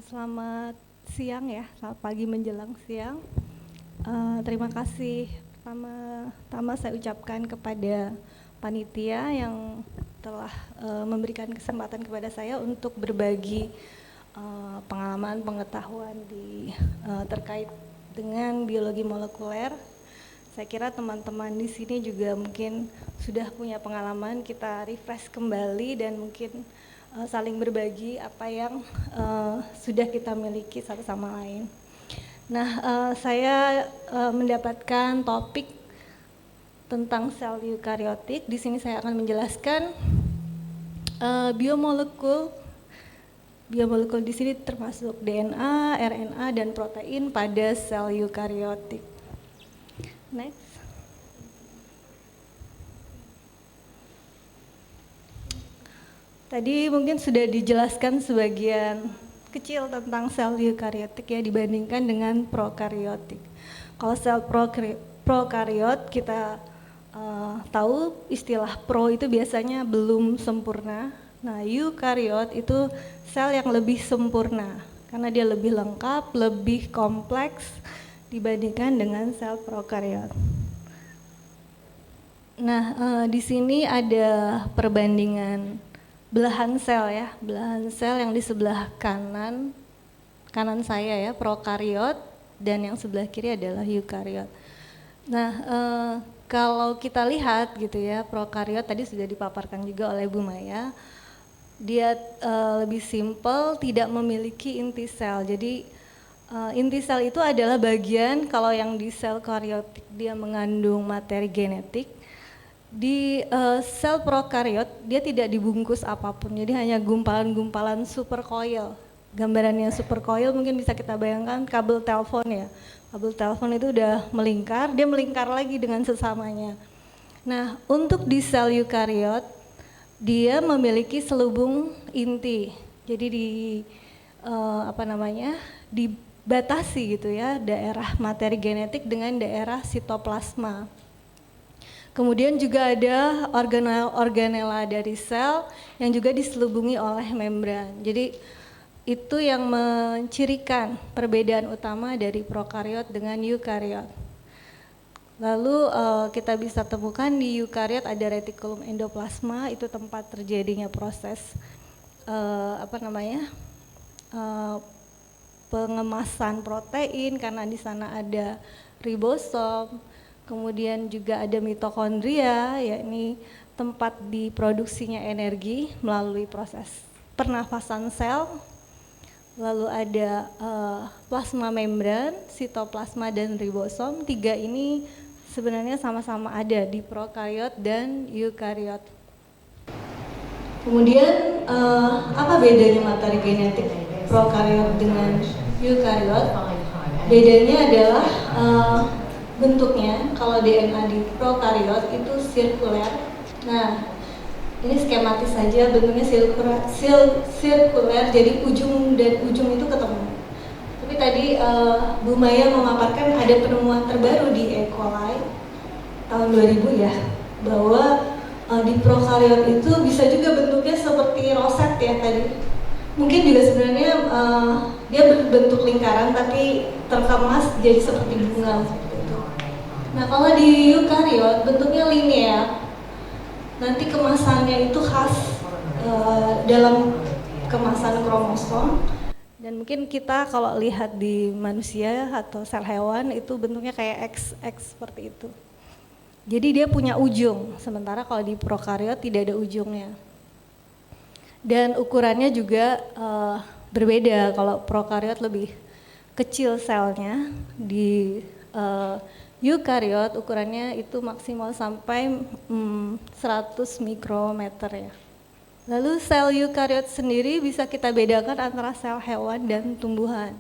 Selamat siang ya, selamat pagi menjelang siang. Terima kasih pertama saya ucapkan kepada panitia yang telah memberikan kesempatan kepada saya untuk berbagi pengalaman pengetahuan terkait dengan biologi molekuler. Saya kira teman-teman di sini juga mungkin sudah punya pengalaman, kita refresh kembali dan mungkin saling berbagi apa yang sudah kita miliki satu sama lain. Nah, saya mendapatkan topik tentang sel eukariotik. Di sini saya akan menjelaskan biomolekul. Biomolekul di sini termasuk DNA, RNA, dan protein pada sel eukariotik. Next. Tadi mungkin sudah dijelaskan sebagian kecil tentang sel eukariotik ya dibandingkan dengan prokariotik. Kalau sel prokariot kita tahu istilah pro itu biasanya belum sempurna. Nah, eukariot itu sel yang lebih sempurna karena dia lebih lengkap, lebih kompleks dibandingkan dengan sel prokariot. Nah, di sini ada perbandingan belahan sel ya, belahan sel yang di sebelah kanan saya ya, prokariot, dan yang sebelah kiri adalah eukariot. Nah, kalau kita lihat gitu ya, prokariot tadi sudah dipaparkan juga oleh Bu Maya, dia lebih simpel, tidak memiliki inti sel. Jadi inti sel itu adalah bagian, kalau yang di sel kariotik dia mengandung materi genetik. Di sel prokariot dia tidak dibungkus apapun, jadi hanya gumpalan-gumpalan supercoil. Gambarannya supercoil mungkin bisa kita bayangkan kabel telepon ya. Kabel telepon itu udah melingkar, dia melingkar lagi dengan sesamanya. Nah, untuk di sel eukariot dia memiliki selubung inti. Jadi dibatasi gitu ya daerah materi genetik dengan daerah sitoplasma. Kemudian juga ada organela dari sel yang juga diselubungi oleh membran. Jadi itu yang mencirikan perbedaan utama dari prokariot dengan eukariot. Lalu kita bisa temukan di eukariot ada retikulum endoplasma, itu tempat terjadinya proses pengemasan protein karena di sana ada ribosom. Kemudian juga ada mitokondria, yakni tempat diproduksinya energi melalui proses pernafasan sel. Lalu ada plasma membran, sitoplasma, dan ribosom. Tiga ini sebenarnya sama-sama ada di prokariot dan eukariot. Kemudian apa bedanya materi genetik prokariot dengan eukariot? Bedanya adalah bentuknya. Kalau DNA di prokariot itu sirkuler. Nah, ini skematis saja, bentuknya sirkuler, jadi ujung dan ujung itu ketemu. Tapi tadi Bu Maya memaparkan ada penemuan terbaru di E. coli tahun 2000 ya, bahwa di prokariot itu bisa juga bentuknya seperti roset ya tadi. Mungkin juga sebenarnya dia berbentuk lingkaran tapi terkemas jadi seperti bunga. Nah, kalau di eukariot bentuknya linear. Nanti kemasannya itu khas dalam kemasan kromosom. Dan mungkin kita kalau lihat di manusia atau sel hewan itu bentuknya kayak X seperti itu. Jadi dia punya ujung, sementara kalau di prokariot tidak ada ujungnya. Dan ukurannya juga berbeda, kalau prokariot lebih kecil selnya, di eukariot ukurannya itu maksimal sampai 100 mikrometer ya. Lalu sel eukariot sendiri bisa kita bedakan antara sel hewan dan tumbuhan.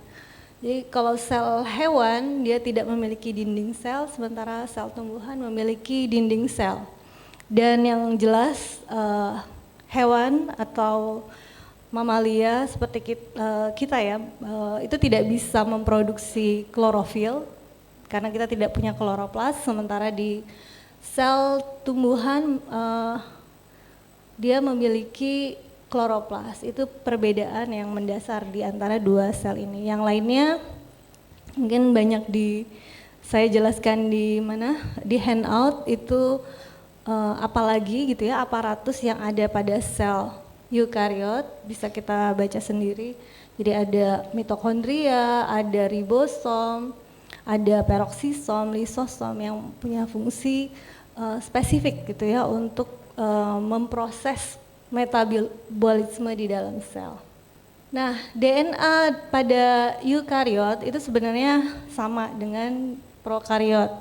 Jadi kalau sel hewan dia tidak memiliki dinding sel, sementara sel tumbuhan memiliki dinding sel. Dan yang jelas hewan atau mamalia seperti kita ya, itu tidak bisa memproduksi klorofil karena kita tidak punya kloroplas, sementara di sel tumbuhan dia memiliki kloroplas. Itu perbedaan yang mendasar di antara dua sel ini. Yang lainnya mungkin banyak saya jelaskan di mana, di handout itu apalagi gitu ya, aparatus yang ada pada sel eukariot bisa kita baca sendiri. Jadi ada mitokondria, ada ribosom, ada peroksisom, lisosom yang punya fungsi spesifik gitu ya untuk memproses metabolisme di dalam sel. Nah, DNA pada eukariot itu sebenarnya sama dengan prokariot.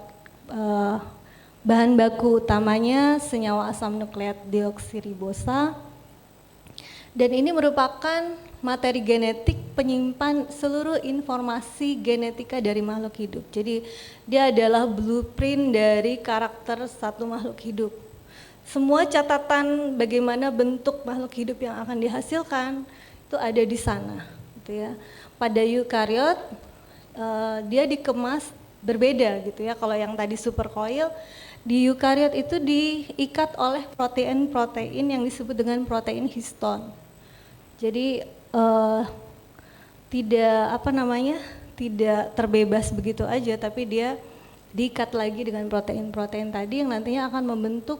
Bahan baku utamanya senyawa asam nukleat deoksiribosa, dan ini merupakan materi genetik penyimpan seluruh informasi genetika dari makhluk hidup. Jadi dia adalah blueprint dari karakter satu makhluk hidup. Semua catatan bagaimana bentuk makhluk hidup yang akan dihasilkan itu ada di sana, gitu ya. Pada eukariot dia dikemas berbeda gitu ya. Kalau yang tadi supercoil, di eukariot itu diikat oleh protein-protein yang disebut dengan protein histon. Jadi tidak terbebas begitu aja, tapi dia diikat lagi dengan protein-protein tadi yang nantinya akan membentuk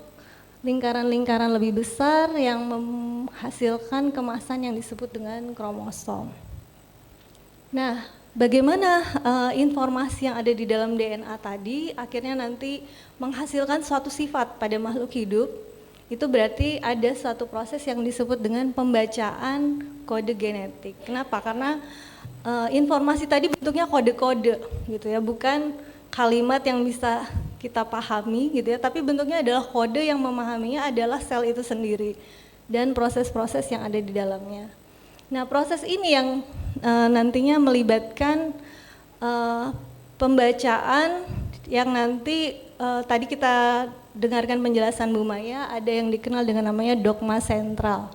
lingkaran-lingkaran lebih besar yang menghasilkan kemasan yang disebut dengan kromosom. Nah, bagaimana informasi yang ada di dalam DNA tadi akhirnya nanti menghasilkan suatu sifat pada makhluk hidup? Itu berarti ada suatu proses yang disebut dengan pembacaan kode genetik. Kenapa? Karena informasi tadi bentuknya kode-kode gitu ya, bukan kalimat yang bisa kita pahami gitu ya, tapi bentuknya adalah kode yang memahaminya adalah sel itu sendiri dan proses-proses yang ada di dalamnya. Nah, proses ini yang nantinya melibatkan pembacaan yang nanti tadi kita dengarkan penjelasan Bu Maya, ada yang dikenal dengan namanya dogma sentral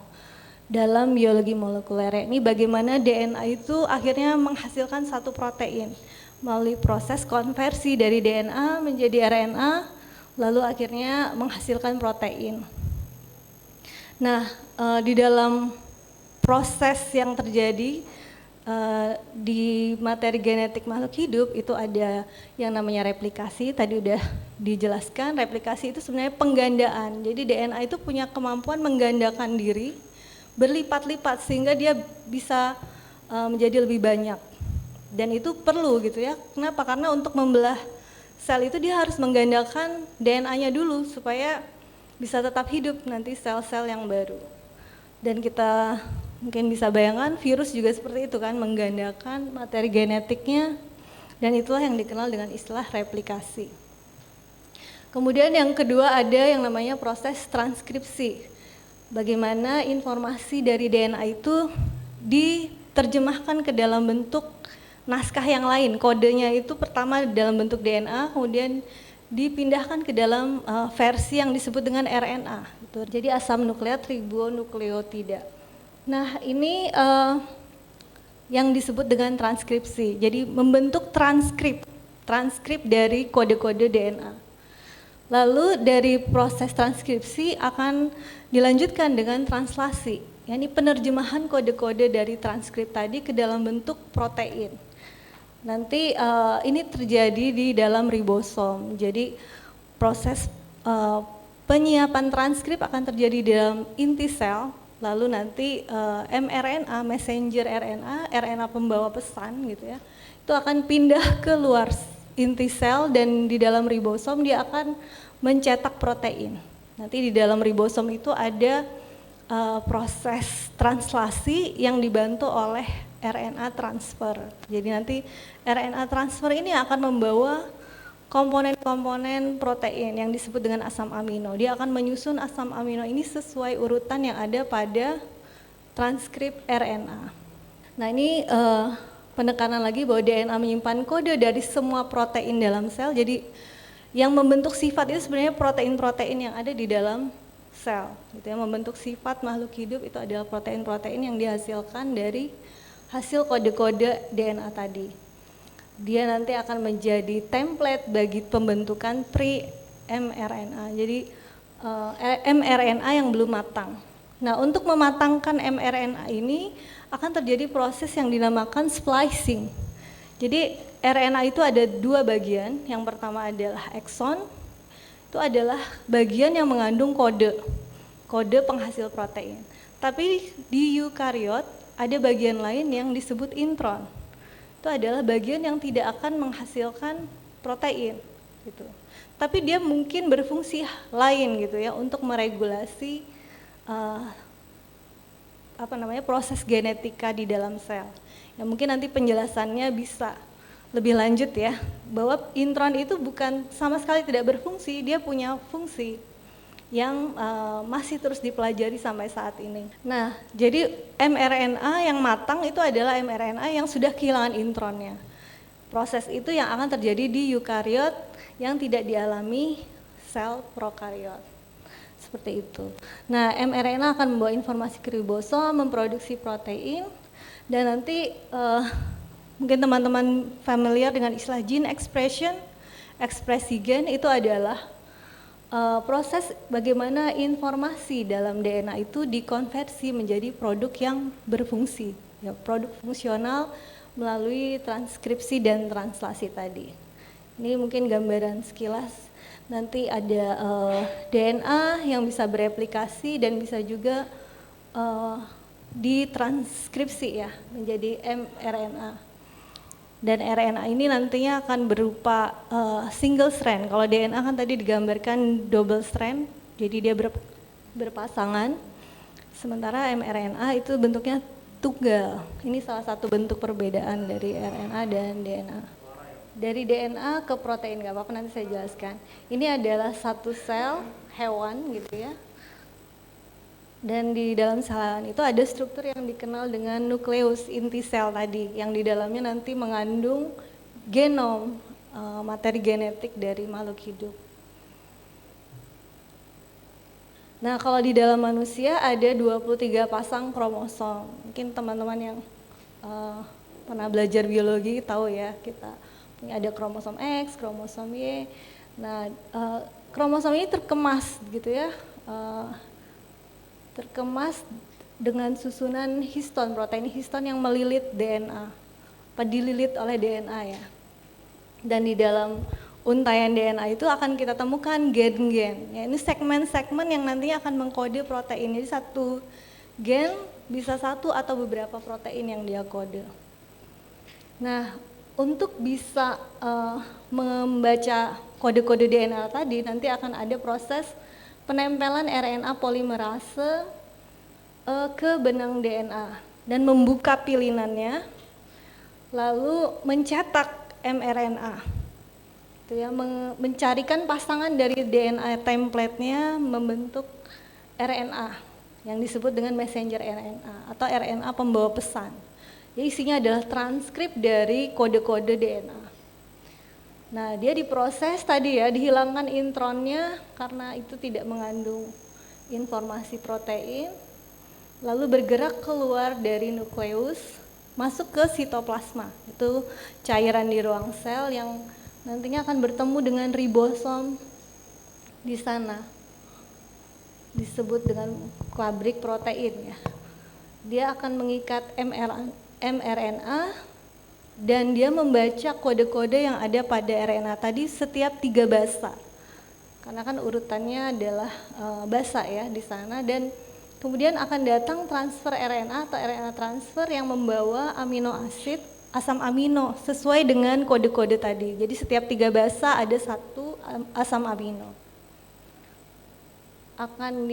dalam biologi molekuler. Ini bagaimana DNA itu akhirnya menghasilkan satu protein melalui proses konversi dari DNA menjadi RNA, lalu akhirnya menghasilkan protein. Nah, di dalam proses yang terjadi di materi genetik makhluk hidup itu ada yang namanya replikasi, tadi udah dijelaskan. Replikasi itu sebenarnya penggandaan, jadi DNA itu punya kemampuan menggandakan diri berlipat-lipat sehingga dia bisa menjadi lebih banyak. Dan itu perlu gitu ya, kenapa? Karena untuk membelah sel itu dia harus menggandakan DNA-nya dulu supaya bisa tetap hidup nanti sel-sel yang baru. Dan kita mungkin bisa bayangkan virus juga seperti itu kan, menggandakan materi genetiknya, dan itulah yang dikenal dengan istilah replikasi. Kemudian yang kedua ada yang namanya proses transkripsi. Bagaimana informasi dari DNA itu diterjemahkan ke dalam bentuk naskah yang lain, kodenya itu pertama dalam bentuk DNA, kemudian dipindahkan ke dalam versi yang disebut dengan RNA. Gitu. Jadi asam nukleat ribonukleotida. Nah ini yang disebut dengan transkripsi. Jadi membentuk transkrip dari kode-kode DNA. Lalu dari proses transkripsi akan dilanjutkan dengan translasi, yakni penerjemahan kode-kode dari transkrip tadi ke dalam bentuk protein. Nanti ini terjadi di dalam ribosom. Jadi proses penyiapan transkrip akan terjadi di dalam inti sel, lalu nanti mRNA, messenger RNA, RNA pembawa pesan gitu ya, itu akan pindah ke luar inti sel dan di dalam ribosom dia akan mencetak protein. Nanti di dalam ribosom itu ada proses translasi yang dibantu oleh RNA transfer. Jadi nanti RNA transfer ini akan membawa komponen-komponen protein yang disebut dengan asam amino. Dia akan menyusun asam amino ini sesuai urutan yang ada pada transkrip RNA. Nah ini penekanan lagi bahwa DNA menyimpan kode dari semua protein dalam sel. Jadi yang membentuk sifat itu sebenarnya protein-protein yang ada di dalam sel. Gitu ya, membentuk sifat makhluk hidup itu adalah protein-protein yang dihasilkan dari hasil kode-kode DNA tadi. Dia nanti akan menjadi template bagi pembentukan pre-mRNA. Jadi mRNA yang belum matang. Nah, untuk mematangkan mRNA ini akan terjadi proses yang dinamakan splicing. Jadi RNA itu ada dua bagian. Yang pertama adalah exon, itu adalah bagian yang mengandung kode penghasil protein. Tapi di eukariot ada bagian lain yang disebut intron. Itu adalah bagian yang tidak akan menghasilkan protein gitu. Tapi dia mungkin berfungsi lain gitu ya untuk meregulasi proses genetika di dalam sel. Ya mungkin nanti penjelasannya bisa lebih lanjut ya, bahwa intron itu bukan sama sekali tidak berfungsi, dia punya fungsi yang masih terus dipelajari sampai saat ini. Nah, jadi mRNA yang matang itu adalah mRNA yang sudah kehilangan intronnya. Proses itu yang akan terjadi di eukariot yang tidak dialami sel prokariot. Seperti itu. Nah, mRNA akan membawa informasi ke ribosom, memproduksi protein, dan nanti mungkin teman-teman familiar dengan istilah gene expression. Ekspresi gen itu adalah proses bagaimana informasi dalam DNA itu dikonversi menjadi produk yang berfungsi, ya, produk fungsional melalui transkripsi dan translasi tadi. Ini mungkin gambaran sekilas. Nanti ada DNA yang bisa bereplikasi dan bisa juga ditranskripsi ya menjadi mRNA. Dan RNA ini nantinya akan berupa single strand. Kalau DNA kan tadi digambarkan double strand, jadi dia berpasangan. Sementara mRNA itu bentuknya tunggal. Ini salah satu bentuk perbedaan dari RNA dan DNA. Dari DNA ke protein, nggak apa-apa nanti saya jelaskan. Ini adalah satu sel hewan gitu ya. Dan di dalam sel hewan itu ada struktur yang dikenal dengan nukleus inti sel tadi, yang di dalamnya nanti mengandung genom, materi genetik dari makhluk hidup. Nah, kalau di dalam manusia ada 23 pasang kromosom. Mungkin teman-teman yang pernah belajar biologi tahu ya, kita ada kromosom X, kromosom Y. Nah, kromosom ini terkemas gitu ya, terkemas dengan susunan histon, protein histon yang melilit DNA, dililit oleh DNA ya. Dan di dalam untaian DNA itu akan kita temukan gen-gen. Ya, ini segmen-segmen yang nantinya akan mengkode protein. Jadi satu gen bisa satu atau beberapa protein yang dia kode. Nah, untuk bisa membaca kode-kode DNA tadi, nanti akan ada proses penempelan RNA polimerase ke benang DNA dan membuka pilinannya, lalu mencetak mRNA. Itu ya, mencarikan pasangan dari DNA template-nya membentuk RNA yang disebut dengan messenger RNA atau RNA pembawa pesan. Jadi isinya adalah transkrip dari kode-kode DNA. Nah, dia diproses tadi ya, dihilangkan intronnya karena itu tidak mengandung informasi protein, lalu bergerak keluar dari nukleus, masuk ke sitoplasma. Itu cairan di ruang sel yang nantinya akan bertemu dengan ribosom di sana. Disebut dengan pabrik protein ya. Dia akan mengikat mRNA dan dia membaca kode-kode yang ada pada RNA tadi setiap 3 basa. Karena kan urutannya adalah basa ya di sana, dan kemudian akan datang transfer RNA atau RNA transfer yang membawa amino asid, asam amino sesuai dengan kode-kode tadi. Jadi setiap 3 basa ada satu asam amino. Akan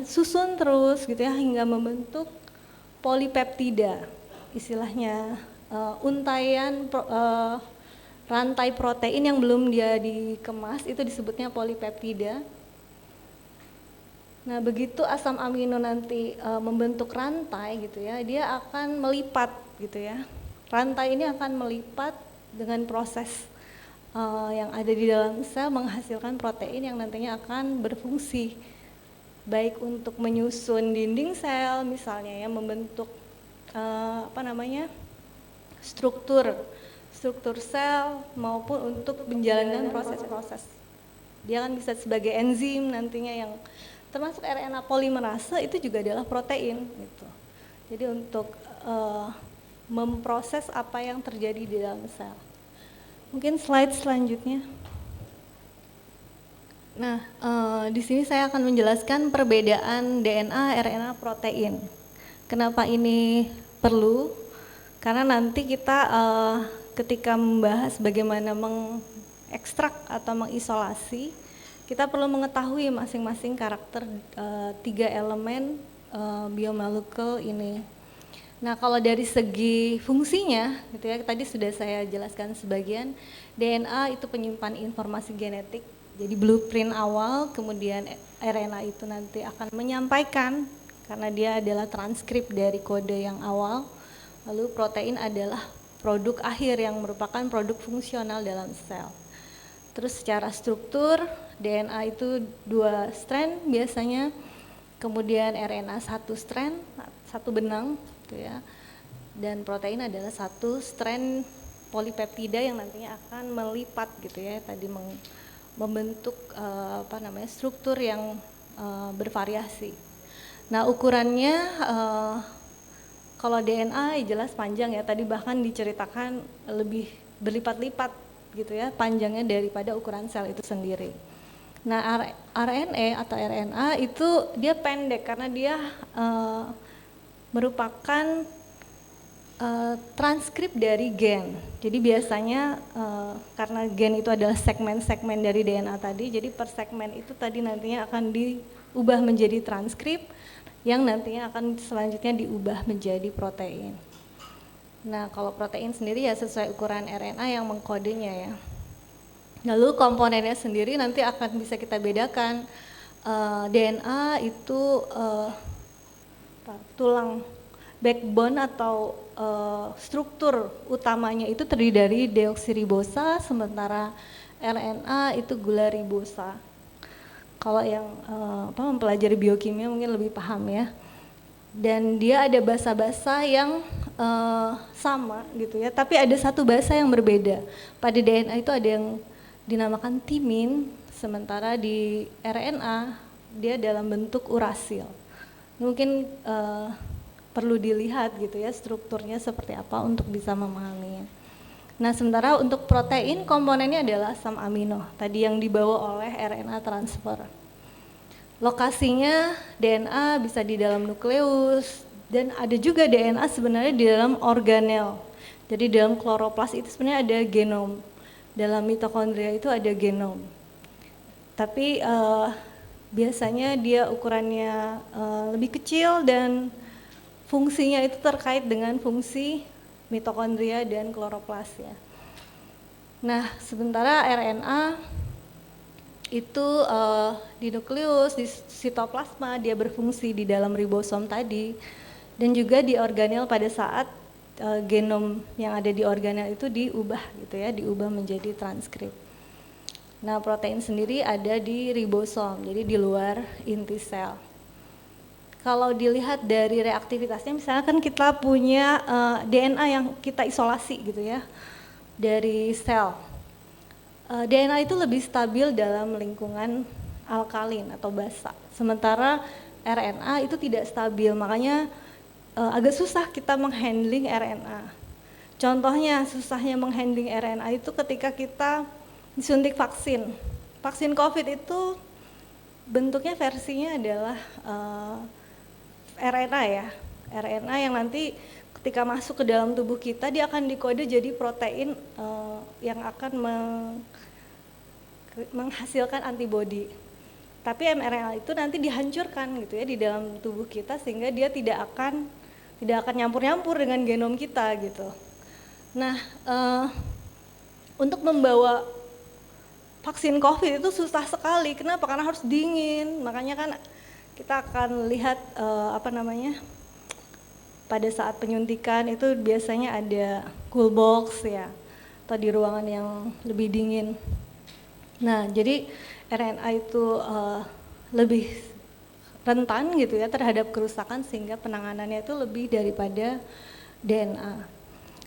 susun terus gitu ya hingga membentuk polipeptida, istilahnya untaian rantai protein yang belum dia dikemas itu disebutnya polipeptida. Nah, begitu asam amino nanti membentuk rantai gitu ya, dia akan melipat gitu ya. Rantai ini akan melipat dengan proses yang ada di dalam sel menghasilkan protein yang nantinya akan berfungsi baik untuk menyusun dinding sel misalnya ya, membentuk struktur sel maupun untuk menjalankan proses-proses. Dia kan bisa sebagai enzim nantinya yang termasuk RNA polimerase itu juga adalah protein gitu. Jadi untuk memproses apa yang terjadi di dalam sel. Mungkin slide selanjutnya. Nah, di sini saya akan menjelaskan perbedaan DNA, RNA, protein. Kenapa ini perlu? Karena nanti kita ketika membahas bagaimana mengekstrak atau mengisolasi, kita perlu mengetahui masing-masing karakter 3 elemen biomolekul ini. Nah, kalau dari segi fungsinya, gitu ya, tadi sudah saya jelaskan sebagian. DNA itu penyimpan informasi genetik, jadi blueprint awal, kemudian RNA itu nanti akan menyampaikan, karena dia adalah transkrip dari kode yang awal, lalu protein adalah produk akhir yang merupakan produk fungsional dalam sel. Terus secara struktur, DNA itu 2 strand biasanya, kemudian RNA 1 strand, 1 benang, gitu ya. Dan protein adalah 1 strand polipeptida yang nantinya akan melipat gitu ya, tadi membentuk struktur yang bervariasi. Nah, ukurannya kalau DNA jelas panjang ya, tadi bahkan diceritakan lebih berlipat-lipat gitu ya panjangnya daripada ukuran sel itu sendiri. Nah, RNA atau RNA itu dia pendek karena dia merupakan transkrip dari gen. Jadi biasanya karena gen itu adalah segmen-segmen dari DNA tadi, jadi per segmen itu tadi nantinya akan diubah menjadi transkrip yang nantinya akan selanjutnya diubah menjadi protein. Nah, kalau protein sendiri ya sesuai ukuran RNA yang mengkodenya ya. Lalu komponennya sendiri nanti akan bisa kita bedakan. DNA itu tulang backbone atau struktur utamanya itu terdiri dari deoksiribosa, sementara RNA itu gula ribosa. Kalau yang mempelajari biokimia mungkin lebih paham ya. Dan dia ada basa-basa yang sama gitu ya, tapi ada satu basa yang berbeda. Pada DNA itu ada yang dinamakan timin, sementara di RNA dia dalam bentuk urasil. Mungkin perlu dilihat gitu ya strukturnya seperti apa untuk bisa memahaminya. Nah, sementara untuk protein komponennya adalah asam amino, tadi yang dibawa oleh RNA transfer. Lokasinya DNA bisa di dalam nukleus dan ada juga DNA sebenarnya di dalam organel. Jadi dalam kloroplas itu sebenarnya ada genom. Dalam mitokondria itu ada genom. Tapi biasanya dia ukurannya lebih kecil dan fungsinya itu terkait dengan fungsi mitokondria dan kloroplas ya. Nah, sementara RNA itu di nukleus, di sitoplasma dia berfungsi di dalam ribosom tadi, dan juga di organel pada saat genom yang ada di organel itu diubah gitu ya, diubah menjadi transkrip. Nah, protein sendiri ada di ribosom, jadi di luar inti sel. Kalau dilihat dari reaktivitasnya, misalnya kan kita punya DNA yang kita isolasi gitu ya dari sel. DNA itu lebih stabil dalam lingkungan alkalin atau basa, sementara RNA itu tidak stabil, makanya agak susah kita menghandling RNA. Contohnya susahnya menghandling RNA itu ketika kita disuntik vaksin. Vaksin COVID itu bentuknya versinya adalah RNA ya, RNA yang nanti ketika masuk ke dalam tubuh kita dia akan dikode jadi protein yang akan menghasilkan antibodi. Tapi mRNA itu nanti dihancurkan gitu ya di dalam tubuh kita sehingga dia tidak akan nyampur-nyampur dengan genom kita gitu. Nah, untuk membawa vaksin COVID itu susah sekali. Kenapa? Karena harus dingin. Makanya kan kita akan lihat pada saat penyuntikan itu biasanya ada cool box ya, atau di ruangan yang lebih dingin. Nah, jadi RNA itu lebih rentan gitu ya terhadap kerusakan sehingga penanganannya itu lebih daripada DNA.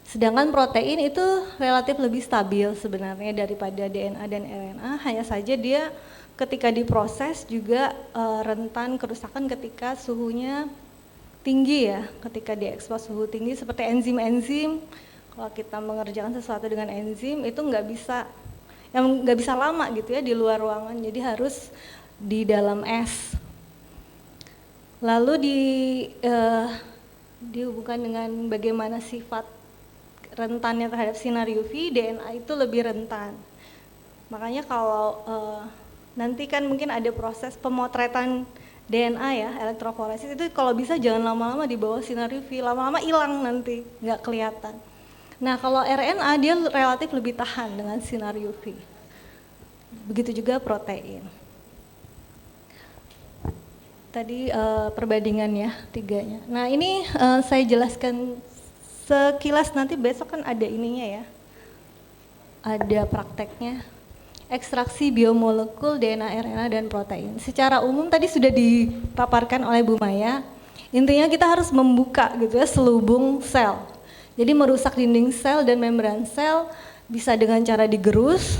Sedangkan protein itu relatif lebih stabil sebenarnya daripada DNA dan RNA, hanya saja dia ketika diproses juga rentan kerusakan ketika suhunya tinggi ya, ketika diekspos suhu tinggi seperti enzim-enzim. Kalau kita mengerjakan sesuatu dengan enzim itu nggak bisa lama gitu ya di luar ruangan, jadi harus di dalam es. Lalu dihubungkan dengan bagaimana sifat rentannya terhadap sinar UV, DNA itu lebih rentan. Makanya kalau nanti kan mungkin ada proses pemotretan DNA ya, elektroforesis, itu kalau bisa jangan lama-lama di bawah sinar UV, lama-lama hilang nanti, nggak kelihatan. Nah kalau RNA dia relatif lebih tahan dengan sinar UV. Begitu juga protein. Tadi perbandingan ya tiganya. Nah ini saya jelaskan sekilas, nanti besok kan ada ininya ya, ada prakteknya. Ekstraksi biomolekul DNA, RNA, dan protein. Secara umum tadi sudah dipaparkan oleh Bu Maya. Intinya kita harus membuka gitu ya selubung sel. Jadi merusak dinding sel dan membran sel bisa dengan cara digerus.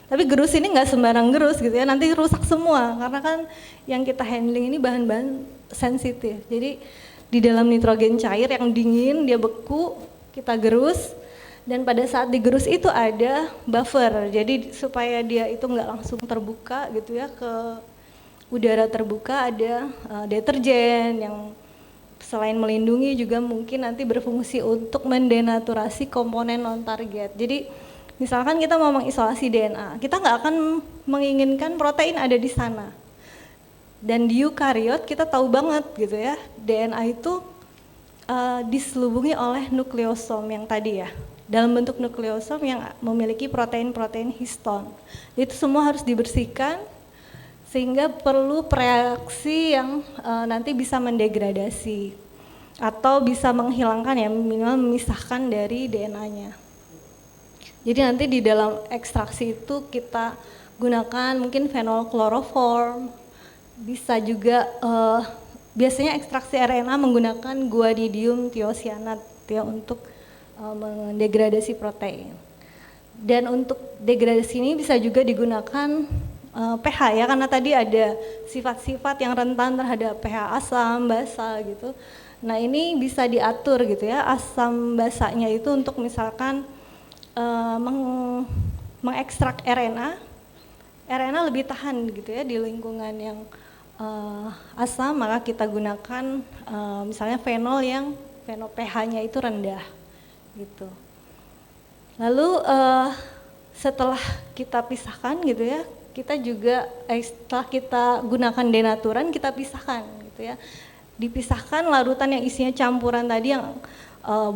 Tapi gerus ini nggak sembarang gerus gitu ya, nanti rusak semua karena kan yang kita handling ini bahan-bahan sensitif. Jadi di dalam nitrogen cair yang dingin dia beku, kita gerus. Dan pada saat digerus itu ada buffer, jadi supaya dia itu nggak langsung terbuka gitu ya ke udara terbuka, ada deterjen yang selain melindungi juga mungkin nanti berfungsi untuk mendenaturasi komponen non target. Jadi misalkan kita mau mengisolasi DNA, kita nggak akan menginginkan protein ada di sana. Dan di eukariot kita tahu banget gitu ya, DNA itu diselubungi oleh nukleosom yang tadi ya, dalam bentuk nukleosom yang memiliki protein-protein histon. Itu semua harus dibersihkan sehingga perlu reaksi yang nanti bisa mendegradasi atau bisa menghilangkan ya, minimal memisahkan dari DNA-nya. Jadi nanti di dalam ekstraksi itu kita gunakan mungkin fenol kloroform, bisa juga biasanya ekstraksi RNA menggunakan guaidium thiocyanat ya untuk mendegradasi protein. Dan untuk degradasi ini bisa juga digunakan pH ya, karena tadi ada sifat-sifat yang rentan terhadap pH asam, basa gitu. Nah ini bisa diatur gitu ya, asam basanya itu untuk misalkan mengekstrak RNA lebih tahan gitu ya di lingkungan yang asam, maka kita gunakan misalnya fenol yang fenol pH-nya itu rendah gitu. Lalu setelah kita pisahkan gitu ya, kita juga setelah kita gunakan denaturan kita pisahkan gitu ya. Dipisahkan larutan yang isinya campuran tadi yang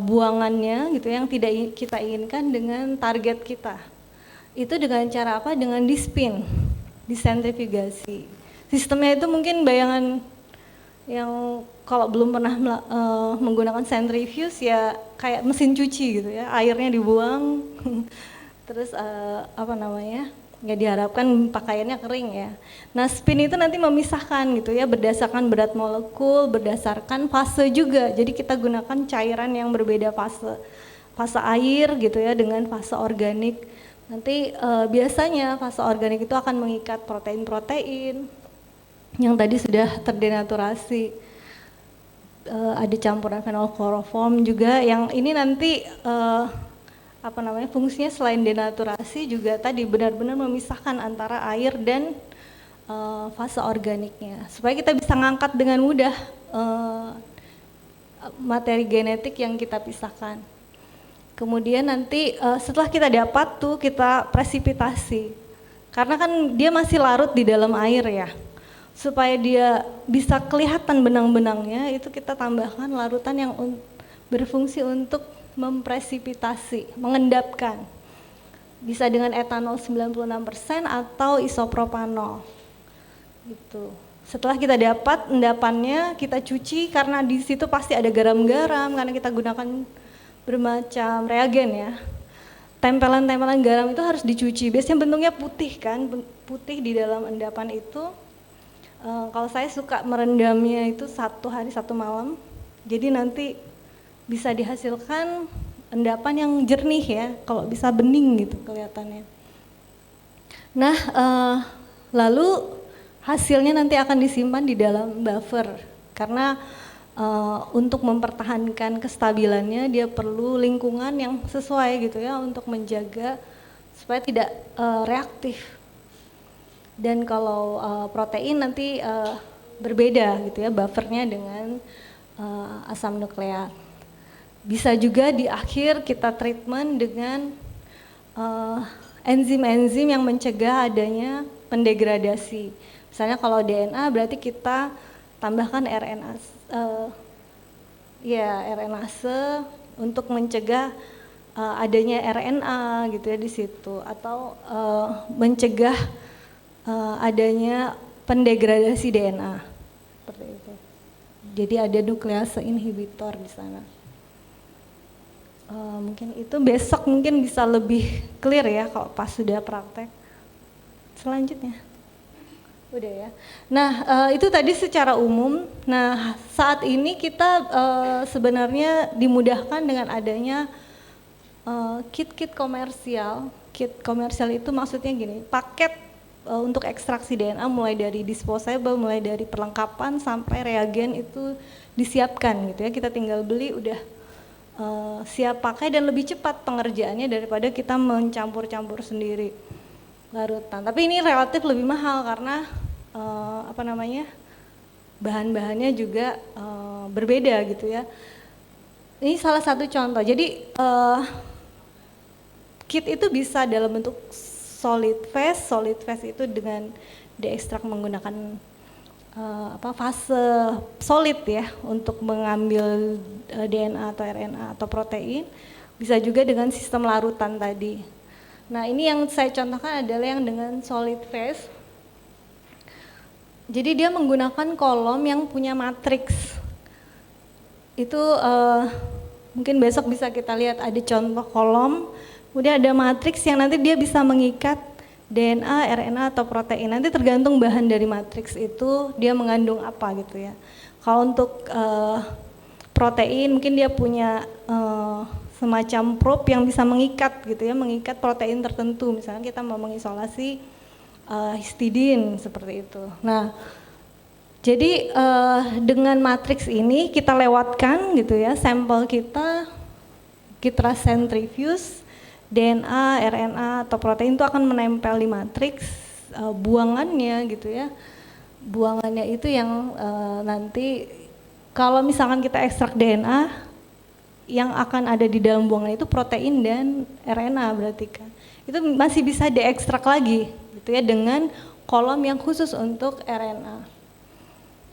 buangannya gitu yang tidak kita inginkan dengan target kita. Itu dengan cara apa? Dengan dispin, disentrifugasi. Sistemnya itu mungkin bayangan yang kalau belum pernah menggunakan centrifuge ya kayak mesin cuci gitu ya, airnya dibuang terus nggak diharapkan pakaiannya kering ya. Nah spin itu nanti memisahkan gitu ya berdasarkan berat molekul, berdasarkan fase juga, jadi kita gunakan cairan yang berbeda fase air gitu ya dengan fase organik. Nanti biasanya fase organik itu akan mengikat protein-protein yang tadi sudah terdenaturasi. Ada campuran fenol kloroform juga yang ini nanti fungsinya selain denaturasi juga tadi benar-benar memisahkan antara air dan fase organiknya supaya kita bisa ngangkat dengan mudah materi genetik yang kita pisahkan. Kemudian nanti setelah kita dapat tuh kita presipitasi karena kan dia masih larut di dalam air ya. Supaya dia bisa kelihatan benang-benangnya, itu kita tambahkan larutan yang berfungsi untuk mempresipitasi, mengendapkan. Bisa dengan etanol 96% atau isopropanol. Gitu. Setelah kita dapat endapannya, kita cuci karena di situ pasti ada garam-garam karena kita gunakan bermacam reagen ya. Tempelan-tempelan garam itu harus dicuci. Biasanya bentuknya putih kan, putih di dalam endapan itu. Kalau saya suka merendamnya itu 1 hari 1 malam, jadi nanti bisa dihasilkan endapan yang jernih ya, kalau bisa bening gitu kelihatannya. Nah Lalu hasilnya nanti akan disimpan di dalam buffer karena untuk mempertahankan kestabilannya dia perlu lingkungan yang sesuai gitu ya untuk menjaga supaya tidak reaktif. Dan kalau protein nanti berbeda gitu ya buffernya dengan asam nukleat. Bisa juga di akhir kita treatment dengan enzim-enzim yang mencegah adanya pendegradasi. Misalnya kalau DNA berarti kita tambahkan RNase untuk mencegah adanya RNA gitu ya di situ atau mencegah adanya pendegradasi DNA seperti itu. Jadi ada nuklease inhibitor di sana. Mungkin itu besok mungkin bisa lebih clear ya kalau pas sudah praktek. Selanjutnya. Udah ya. Nah, itu tadi secara umum. Nah, saat ini kita sebenarnya dimudahkan dengan adanya kit-kit komersial. Kit komersial itu maksudnya gini, paket untuk ekstraksi DNA mulai dari disposable, mulai dari perlengkapan sampai reagen itu disiapkan gitu ya. Kita tinggal beli udah siap pakai dan lebih cepat pengerjaannya daripada kita mencampur-campur sendiri larutan. Tapi ini relatif lebih mahal karena bahan-bahannya juga berbeda gitu ya. Ini salah satu contoh. Jadi kit itu bisa dalam bentuk solid phase itu dengan diekstrak menggunakan fase solid ya untuk mengambil DNA atau RNA atau protein. Bisa juga dengan sistem larutan tadi. Nah ini yang saya contohkan adalah yang dengan solid phase. Jadi dia menggunakan kolom yang punya matriks. Itu mungkin besok bisa kita lihat ada contoh kolom. Kemudian ada matriks yang nanti dia bisa mengikat DNA, RNA atau protein. Nanti tergantung bahan dari matriks itu dia mengandung apa gitu ya. Kalau untuk protein mungkin dia punya semacam probe yang bisa mengikat gitu ya, mengikat protein tertentu. Misalnya kita mau mengisolasi histidin seperti itu. Nah, jadi dengan matriks ini kita lewatkan gitu ya, sampel kita centrifuge, DNA, RNA atau protein itu akan menempel di matriks, buangannya gitu ya. Buangannya itu yang nanti kalau misalkan kita ekstrak DNA, yang akan ada di dalam buangan itu protein dan RNA berarti kan. Itu masih bisa diekstrak lagi gitu ya dengan kolom yang khusus untuk RNA.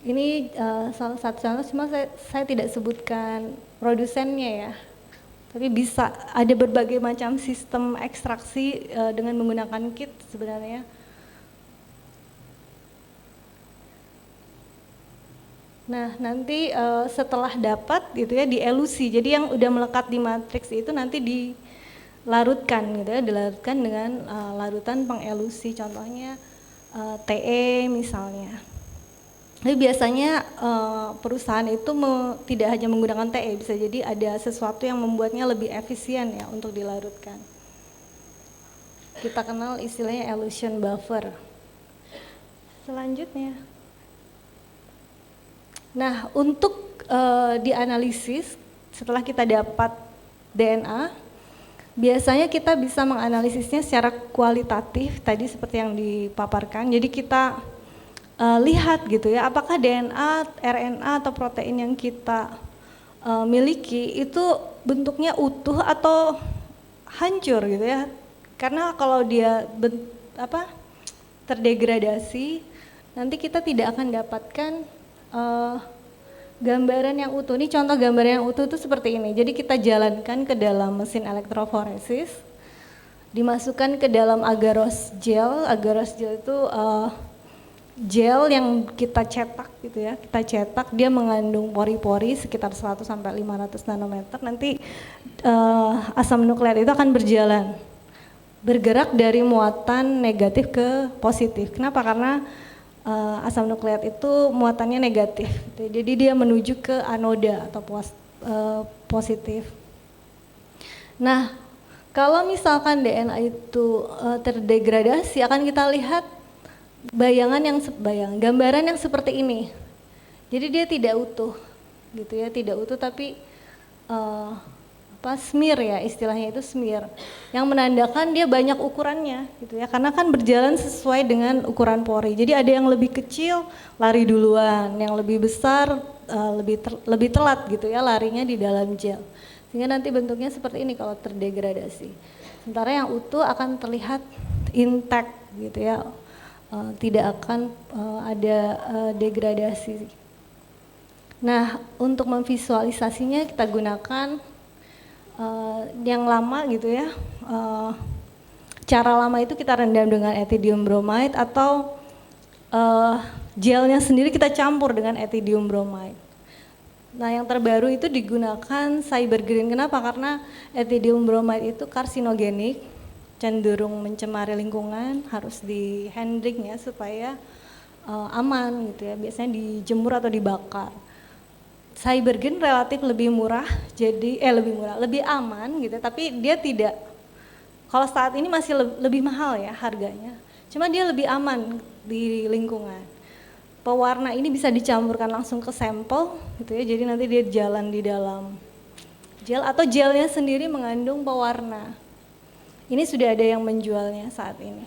Ini salah satu contoh, cuma saya tidak sebutkan produsennya ya. Tapi bisa ada berbagai macam sistem ekstraksi dengan menggunakan kit sebenarnya. Nah nanti setelah dapat gitu ya dielusi, jadi yang udah melekat di matriks itu nanti dilarutkan gitu ya, dilarutkan dengan larutan pengelusi, contohnya TE misalnya. Jadi biasanya perusahaan itu tidak hanya menggunakan TE, bisa jadi ada sesuatu yang membuatnya lebih efisien ya untuk dilarutkan. Kita kenal istilahnya elution buffer. Selanjutnya. Nah, untuk dianalisis setelah kita dapat DNA, biasanya kita bisa menganalisisnya secara kualitatif tadi seperti yang dipaparkan. Jadi kita lihat gitu ya, apakah DNA, RNA atau protein yang kita miliki itu bentuknya utuh atau hancur gitu ya. Karena kalau dia terdegradasi, nanti kita tidak akan dapatkan gambaran yang utuh. Ini contoh gambaran yang utuh itu seperti ini. Jadi kita jalankan ke dalam mesin elektroforesis, dimasukkan ke dalam agarose gel. Agarose gel itu gel yang kita cetak gitu ya. Kita cetak, dia mengandung pori-pori sekitar 100 sampai 500 nanometer. Nanti asam nukleat itu akan bergerak dari muatan negatif ke positif. Kenapa? Karena asam nukleat itu muatannya negatif, jadi dia menuju ke anoda atau positif. Nah, kalau misalkan DNA itu terdegradasi, akan kita lihat gambaran yang seperti ini. Jadi dia tidak utuh, gitu ya, tidak utuh tapi smear ya, istilahnya itu smear, yang menandakan dia banyak ukurannya, gitu ya, karena kan berjalan sesuai dengan ukuran pori. Jadi ada yang lebih kecil lari duluan, yang lebih besar lebih telat, gitu ya, larinya di dalam gel, sehingga nanti bentuknya seperti ini kalau terdegradasi. Sementara yang utuh akan terlihat intact, gitu ya, tidak akan ada degradasi. Nah, untuk memvisualisasinya kita gunakan yang lama, gitu ya. Cara lama itu kita rendam dengan ethidium bromide atau gelnya sendiri kita campur dengan ethidium bromide. Nah, yang terbaru itu digunakan cyber green. Kenapa? Karena ethidium bromide itu karsinogenik, cenderung mencemari lingkungan, harus di handling ya supaya aman, gitu ya. Biasanya dijemur atau dibakar. Cyber green relatif lebih murah, lebih aman, gitu. Tapi dia tidak, kalau saat ini masih lebih mahal ya harganya. Cuma dia lebih aman di lingkungan. Pewarna ini bisa dicampurkan langsung ke sampel, gitu ya. Jadi nanti dia jalan di dalam gel atau gelnya sendiri mengandung pewarna. Ini sudah ada yang menjualnya saat ini.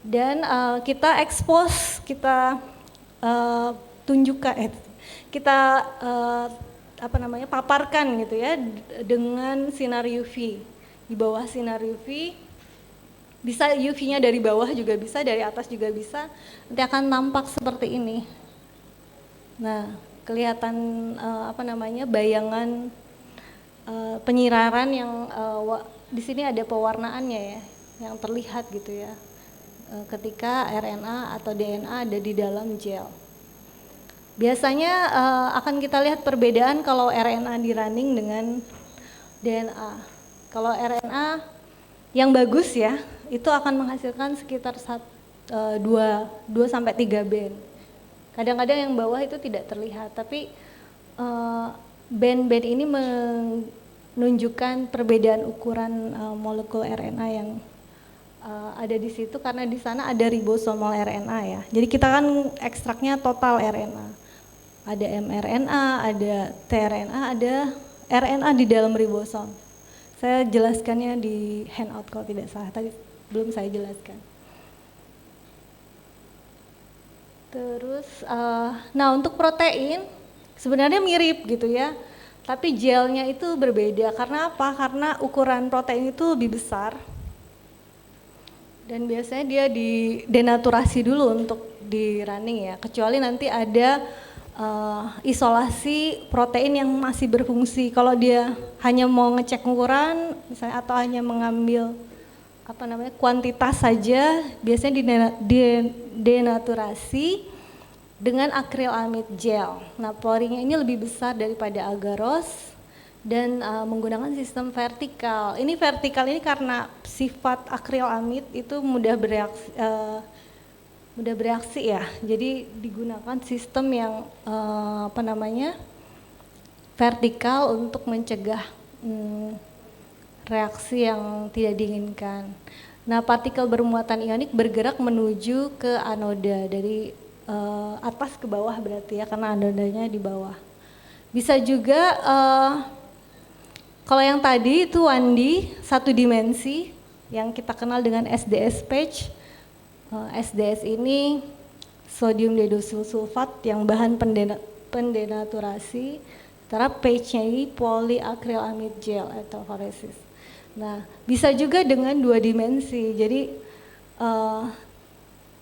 Dan kita expose, kita tunjukkan, kita paparkan, gitu ya, dengan sinar UV. Di bawah sinar UV, bisa UV-nya dari bawah juga bisa, dari atas juga bisa, nanti akan nampak seperti ini. Nah, kelihatan bayangan penyiraran yang di sini ada pewarnaannya ya, yang terlihat, gitu ya, ketika RNA atau DNA ada di dalam gel. Biasanya akan kita lihat perbedaan kalau RNA di running dengan DNA. Kalau RNA yang bagus ya, itu akan menghasilkan sekitar 2-3 band. Kadang-kadang yang bawah itu tidak terlihat, tapi band-band ini menunjukkan perbedaan ukuran molekul RNA yang ada di situ, karena di sana ada ribosomal RNA ya. Jadi kita kan ekstraknya total RNA. Ada mRNA, ada tRNA, ada RNA di dalam ribosom. Saya jelaskannya di handout kalau tidak salah, tadi belum saya jelaskan. Terus, nah untuk protein sebenarnya mirip, gitu ya, tapi gelnya itu berbeda. Karena apa? Karena ukuran protein itu lebih besar. Dan biasanya dia denaturasi dulu untuk di running ya, kecuali nanti ada isolasi protein yang masih berfungsi. Kalau dia hanya mau ngecek ukuran misalnya atau hanya mengambil kuantitas saja, biasanya denaturasi dengan akrilamid gel. Nah, porinya ini lebih besar daripada agarose dan menggunakan sistem vertikal. Ini vertikal ini karena sifat akrilamid itu mudah bereaksi ya, jadi digunakan sistem yang vertikal untuk mencegah reaksi yang tidak diinginkan. Nah, partikel bermuatan ionik bergerak menuju ke anoda dari atas ke bawah berarti ya, karena anodanya di bawah. Bisa juga kalau yang tadi itu 1D, satu dimensi, yang kita kenal dengan SDS patch. SDS ini sodium dedosil sulfat yang bahan pendenaturasi, sementara patch-nya ini polyacrylamide gel atau phoresis. Nah, bisa juga dengan 2 dimensi. Jadi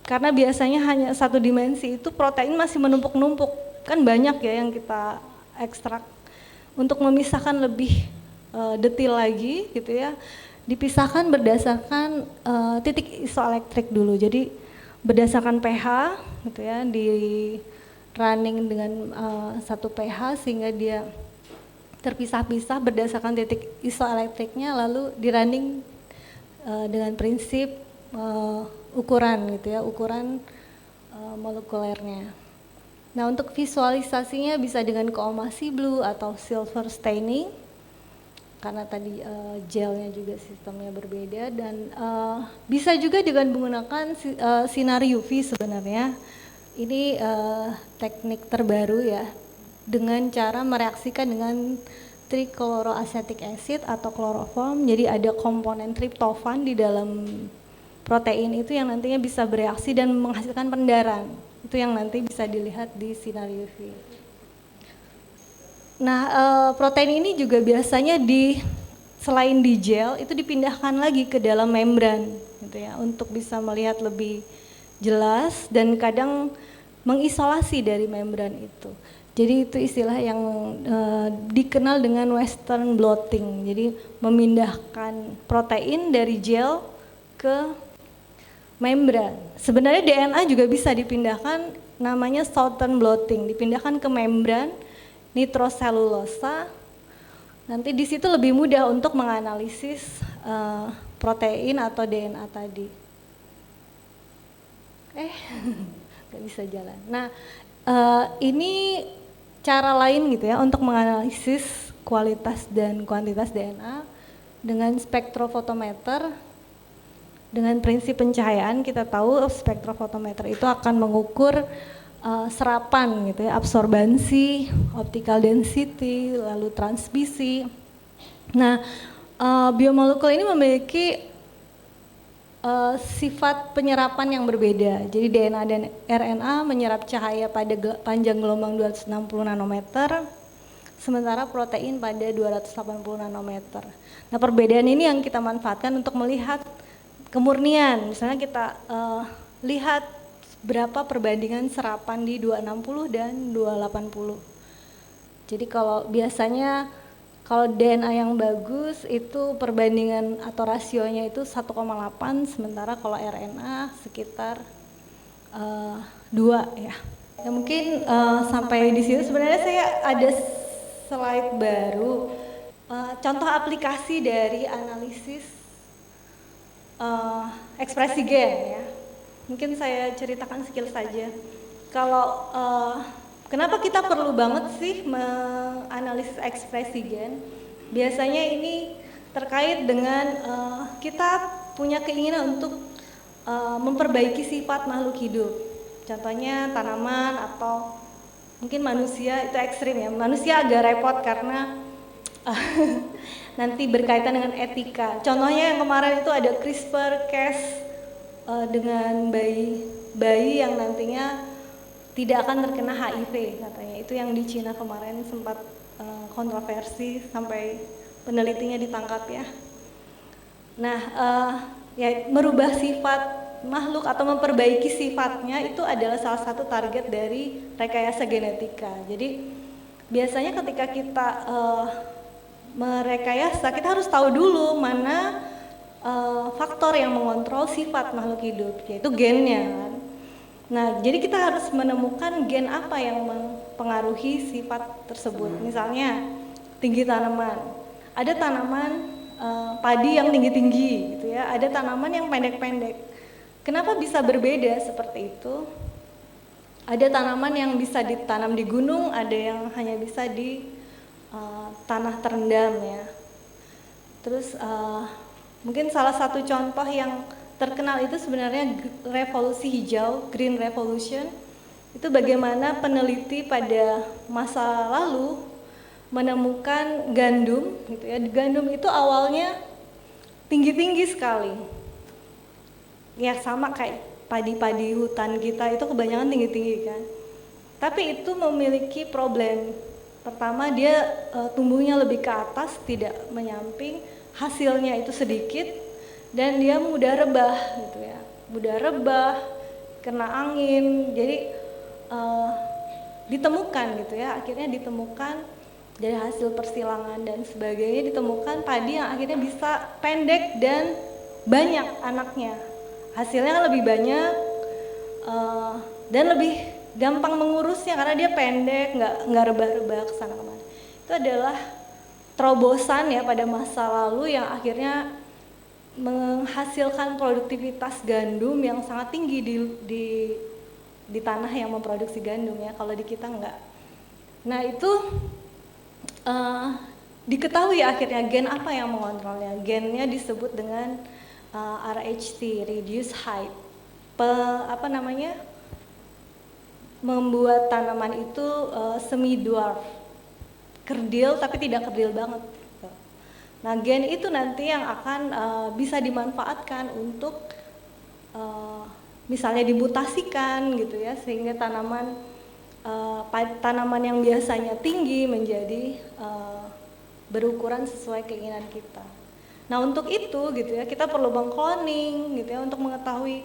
karena biasanya hanya 1 dimensi itu protein masih menumpuk-numpuk, kan banyak ya yang kita ekstrak. Untuk memisahkan lebih detail lagi, gitu ya, dipisahkan berdasarkan titik isoelektrik dulu. Jadi berdasarkan pH, gitu ya, di running dengan 1 pH sehingga dia terpisah-pisah berdasarkan titik isoelektriknya, lalu di running dengan prinsip ukuran, gitu ya, ukuran molekulernya. Nah, untuk visualisasinya bisa dengan keomasi blue atau silver staining. karena tadi gelnya juga sistemnya berbeda, dan bisa juga dengan menggunakan sinar UV sebenarnya. Ini teknik terbaru ya, dengan cara mereaksikan dengan trichloroacetic acid atau chloroform. Jadi ada komponen triptofan di dalam protein itu yang nantinya bisa bereaksi dan menghasilkan pendaran. Itu yang nanti bisa dilihat di sinar UV. Nah, protein ini juga biasanya selain di gel itu dipindahkan lagi ke dalam membran, gitu ya, untuk bisa melihat lebih jelas dan kadang mengisolasi dari membran itu. Jadi itu istilah yang dikenal dengan Western blotting. Jadi memindahkan protein dari gel ke membran. Sebenarnya DNA juga bisa dipindahkan, namanya Southern blotting, dipindahkan ke membran nitroselulosa. Nanti di situ lebih mudah untuk menganalisis protein atau DNA tadi. Nggak bisa jalan. Nah, ini cara lain gitu ya untuk menganalisis kualitas dan kuantitas DNA dengan spektrofotometer. Dengan prinsip pencahayaan, kita tahu spektrofotometer itu akan mengukur serapan gitu ya, absorbansi, optical density, lalu transmisi. Nah, biomolekul ini memiliki sifat penyerapan yang berbeda. Jadi DNA dan RNA menyerap cahaya pada panjang gelombang 260 nanometer, sementara protein pada 280 nanometer. Nah, perbedaan ini yang kita manfaatkan untuk melihat kemurnian. Misalnya kita lihat berapa perbandingan serapan di 260 dan 280. Jadi kalau biasanya kalau DNA yang bagus itu perbandingan atau rasionya itu 1,8, sementara kalau RNA sekitar 2 ya. Ya mungkin sampai di sini sebenarnya saya ada slide baru, contoh aplikasi dari analisis ekspresi gen ya. Mungkin saya ceritakan skill saja. Kalau kenapa kita perlu banget sih menganalisis ekspresi gen? Biasanya ini terkait dengan kita punya keinginan untuk memperbaiki sifat makhluk hidup. Contohnya tanaman atau mungkin manusia, itu ekstrim ya. Manusia agak repot karena nanti berkaitan dengan etika. Contohnya yang kemarin itu ada CRISPR-Cas dengan bayi yang nantinya tidak akan terkena HIV katanya. Itu yang di Cina kemarin sempat kontroversi sampai penelitinya ditangkap ya. Nah, ya merubah sifat makhluk atau memperbaiki sifatnya itu adalah salah satu target dari rekayasa genetika. Jadi biasanya ketika kita merekayasa, kita harus tahu dulu mana faktor yang mengontrol sifat makhluk hidup, yaitu gennya kan. Nah, jadi kita harus menemukan gen apa yang mempengaruhi sifat tersebut. Misalnya tinggi tanaman, ada tanaman padi yang tinggi-tinggi gitu ya, ada tanaman yang pendek-pendek. Kenapa bisa berbeda seperti itu? Ada tanaman yang bisa ditanam di gunung, ada yang hanya bisa di tanah terendam ya. Terus mungkin salah satu contoh yang terkenal itu sebenarnya revolusi hijau, Green Revolution. Itu bagaimana peneliti pada masa lalu menemukan gandum gitu ya. Gandum itu awalnya tinggi-tinggi sekali. Ya sama kayak padi-padi hutan kita itu kebanyakan tinggi-tinggi kan. Tapi itu memiliki problem. Pertama dia tumbuhnya lebih ke atas, tidak menyamping. Hasilnya itu sedikit dan dia mudah rebah gitu ya, mudah rebah, kena angin. Jadi ditemukan gitu ya, akhirnya ditemukan dari hasil persilangan dan sebagainya, ditemukan padi yang akhirnya bisa pendek dan banyak anaknya. Hasilnya kan lebih banyak dan lebih gampang mengurusnya karena dia pendek, nggak rebah-rebah kesana kemari. Itu adalah terobosan ya pada masa lalu yang akhirnya menghasilkan produktivitas gandum yang sangat tinggi di tanah yang memproduksi gandum ya, kalau di kita enggak. Nah itu diketahui akhirnya gen apa yang mengontrolnya. Gennya disebut dengan RHT, reduce height. Membuat tanaman itu semi dwarf, kerdil tapi tidak kerdil banget. Nah, gen itu nanti yang akan bisa dimanfaatkan untuk misalnya dimutasikan gitu ya, sehingga tanaman yang biasanya tinggi menjadi berukuran sesuai keinginan kita. Nah, untuk itu gitu ya, kita perlu mengkloning gitu ya untuk mengetahui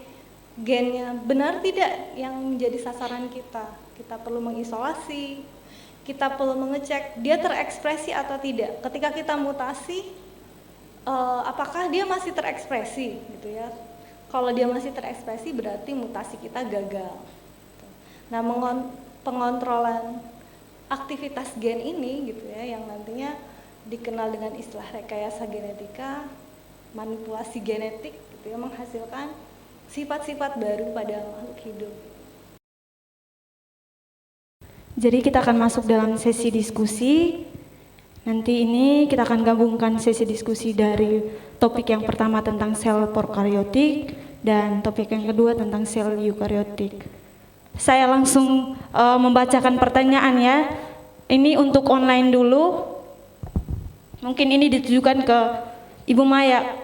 gennya benar tidak yang menjadi sasaran kita. Kita perlu mengisolasi, kita perlu mengecek dia terekspresi atau tidak. Ketika kita mutasi, apakah dia masih terekspresi gitu ya. Kalau dia masih terekspresi berarti mutasi kita gagal. Nah, pengontrolan aktivitas gen ini gitu ya, yang nantinya dikenal dengan istilah rekayasa genetika, manipulasi genetik gitu ya, menghasilkan sifat-sifat baru pada makhluk hidup. Jadi kita akan masuk dalam sesi diskusi. Nanti ini kita akan gabungkan sesi diskusi dari topik yang pertama tentang sel prokaryotik dan topik yang kedua tentang sel eukaryotik. Saya langsung membacakan pertanyaan ya. Ini untuk online dulu. Mungkin ini ditujukan ke Ibu Maya.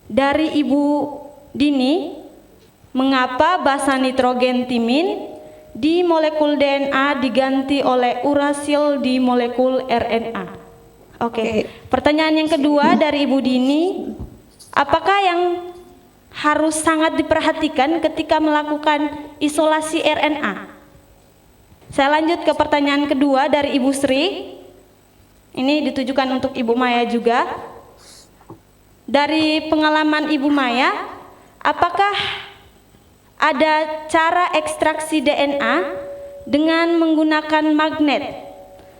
Dari Ibu Dini, mengapa basa nitrogen timin di molekul DNA diganti oleh urasil di molekul RNA? Oke. Pertanyaan yang kedua dari Ibu Dini, apakah yang harus sangat diperhatikan ketika melakukan isolasi RNA? Saya lanjut ke pertanyaan kedua dari Ibu Sri. Ini ditujukan untuk Ibu Maya juga. Dari pengalaman Ibu Maya, apakah ada cara ekstraksi DNA dengan menggunakan magnet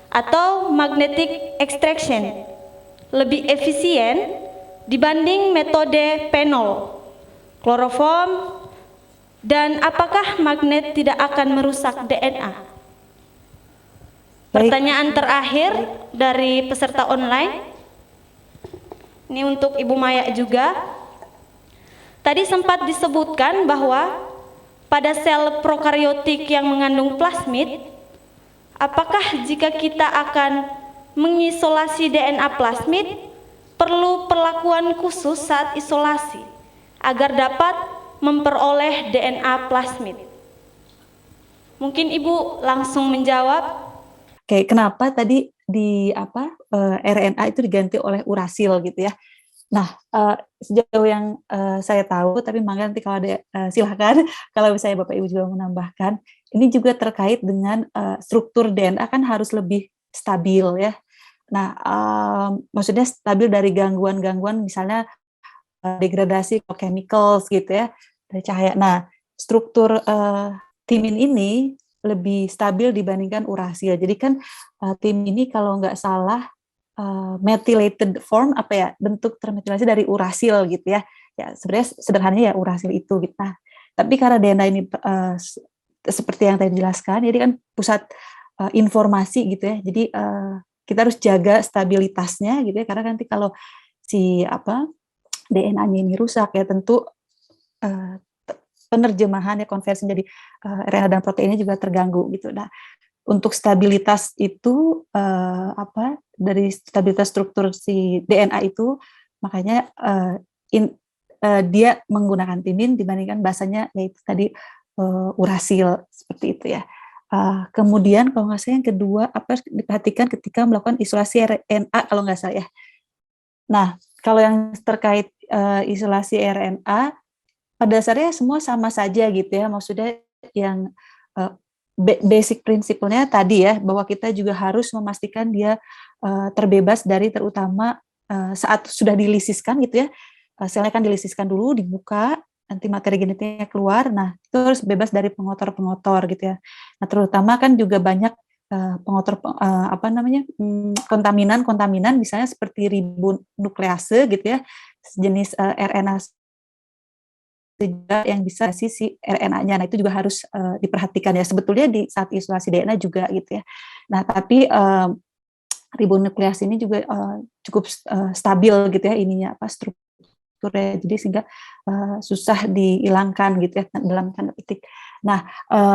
atau magnetic extraction lebih efisien dibanding metode penol, kloroform, dan apakah magnet tidak akan merusak DNA? Pertanyaan terakhir dari peserta online, ini untuk Ibu Maya juga. Tadi sempat disebutkan bahwa pada sel prokaryotik yang mengandung plasmid, apakah jika kita akan mengisolasi DNA plasmid, perlu perlakuan khusus saat isolasi agar dapat memperoleh DNA plasmid? Mungkin Ibu langsung menjawab. Oke, kenapa tadi di RNA itu diganti oleh urasil gitu ya? Nah, sejauh yang saya tahu, tapi mangga nanti kalau ada silakan kalau misalnya Bapak Ibu juga menambahkan, ini juga terkait dengan struktur DNA kan harus lebih stabil ya. Nah, maksudnya stabil dari gangguan-gangguan misalnya degradasi chemicals gitu ya, dari cahaya. Nah, struktur timin ini lebih stabil dibandingkan urasil. Jadi kan tim ini kalau nggak salah methylated form bentuk termetilasi dari urasil gitu ya. Ya sebenarnya sederhananya ya urasil itu gitu. Nah, tapi karena DNA ini seperti yang tadi dijelaskan, jadi kan pusat informasi gitu ya. Jadi kita harus jaga stabilitasnya gitu ya, karena nanti kalau si DNA-nya ini rusak ya tentu penerjemahan ya konversi jadi RNA dan proteinnya juga terganggu gitu. Nah, untuk stabilitas itu dari stabilitas struktur si DNA itu makanya dia menggunakan timin dibandingkan basanya yaitu tadi urasil seperti itu ya. Kemudian kalau nggak salah yang kedua apa harus diperhatikan ketika melakukan isolasi RNA kalau nggak salah ya. Nah, kalau yang terkait isolasi RNA pada dasarnya semua sama saja gitu ya, maksudnya yang basic prinsipnya tadi ya, bahwa kita juga harus memastikan dia terbebas dari terutama saat sudah dilisiskan gitu ya, selnya kan dilisiskan dulu, dibuka, nanti materi genetiknya keluar, nah itu harus bebas dari pengotor-pengotor gitu ya. Nah terutama kan juga banyak pengotor kontaminan misalnya seperti ribonuklease gitu ya, jenis RNA juga yang bisa si RNA-nya. Nah, itu juga harus diperhatikan ya. Sebetulnya di saat isolasi DNA juga gitu ya. Nah, tapi ribonuklease ini juga cukup stabil gitu ya ininya apa strukturnya, jadi sehingga susah dihilangkan gitu ya dalam tanda petik. Nah,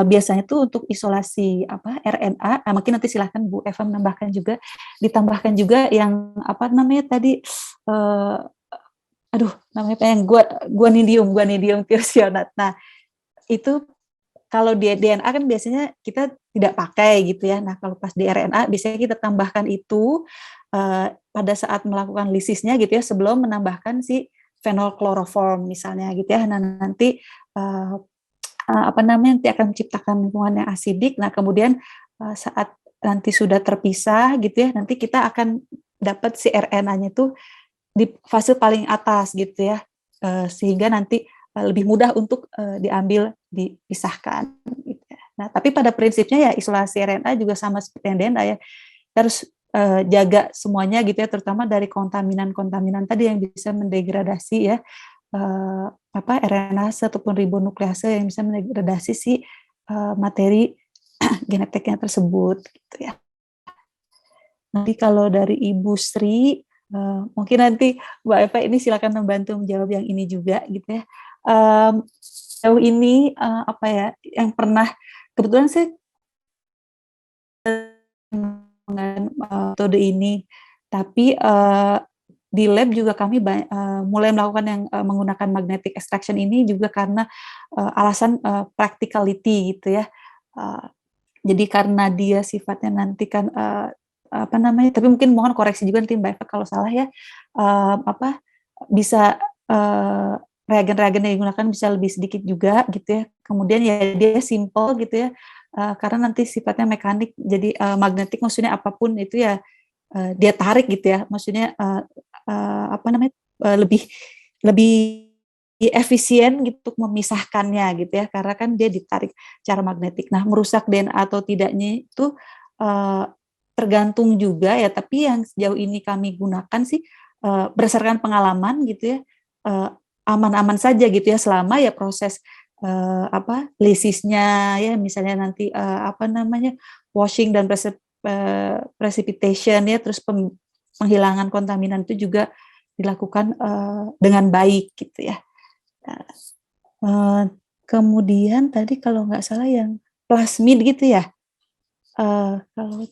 biasanya tuh untuk isolasi apa RNA, mungkin nanti silahkan Bu Eva menambahkan juga, ditambahkan juga yang apa namanya tadi, aduh namanya apa yang guanidium thiosionat. Nah, itu kalau di DNA kan biasanya kita tidak pakai gitu ya. Nah, kalau pas di RNA biasanya kita tambahkan itu pada saat melakukan lisisnya gitu ya, sebelum menambahkan si phenolchloroform misalnya gitu ya. Nah, nanti apa namanya nanti akan menciptakan lingkungan yang asidik. Nah, kemudian saat nanti sudah terpisah gitu ya, nanti kita akan dapat si RNA-nya itu di fase paling atas gitu ya, sehingga nanti lebih mudah untuk diambil, dipisahkan. Gitu ya. Nah, tapi pada prinsipnya ya isolasi RNA juga sama seperti yang DNA ya, kita harus jaga semuanya gitu ya, terutama dari kontaminan-kontaminan tadi yang bisa mendegradasi ya apa RNase ataupun ribonuklease yang bisa mendegradasi si materi genetiknya tersebut gitu ya. Nanti kalau dari Ibu Sri, mungkin nanti Mbak Eva ini silakan membantu menjawab yang ini juga gitu ya. Jauh ini apa ya yang pernah kebetulan saya dengan metode ini, tapi di lab juga kami mulai melakukan yang menggunakan magnetic extraction ini juga karena alasan practicality gitu ya. Jadi karena dia sifatnya nanti kan apa namanya, tapi mungkin mohon koreksi juga nanti Mbak Eva kalau salah ya, apa bisa reagen-reagen yang digunakan bisa lebih sedikit juga gitu ya. Kemudian ya dia simple gitu ya, karena nanti sifatnya mekanik, jadi magnetik maksudnya apapun itu ya dia tarik gitu ya, maksudnya apa namanya lebih lebih efisien gitu untuk memisahkannya gitu ya, karena kan dia ditarik secara magnetik. Nah, merusak DNA atau tidaknya itu tergantung juga ya, tapi yang sejauh ini kami gunakan sih berdasarkan pengalaman gitu ya, aman-aman saja gitu ya, selama ya proses apa lisisnya ya, misalnya nanti apa namanya washing dan precipitation ya, terus penghilangan kontaminan itu juga dilakukan dengan baik gitu ya. Kemudian tadi kalau nggak salah yang plasmid gitu ya, kalau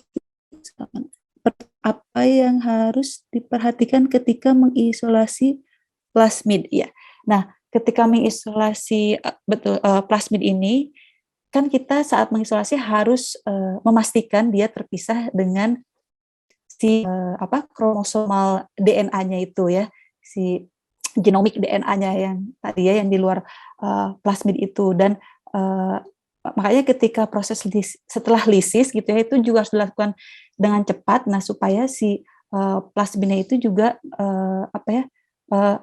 apa yang harus diperhatikan ketika mengisolasi plasmid ya. Nah, ketika mengisolasi plasmid ini kan kita saat mengisolasi harus memastikan dia terpisah dengan si apa kromosomal DNA-nya itu ya, si genomik DNA-nya yang tadi ya yang di luar plasmid itu, dan makanya ketika proses setelah lisis gitu ya, itu juga harus dilakukan dengan cepat. Nah, supaya si plasmidnya itu juga apa ya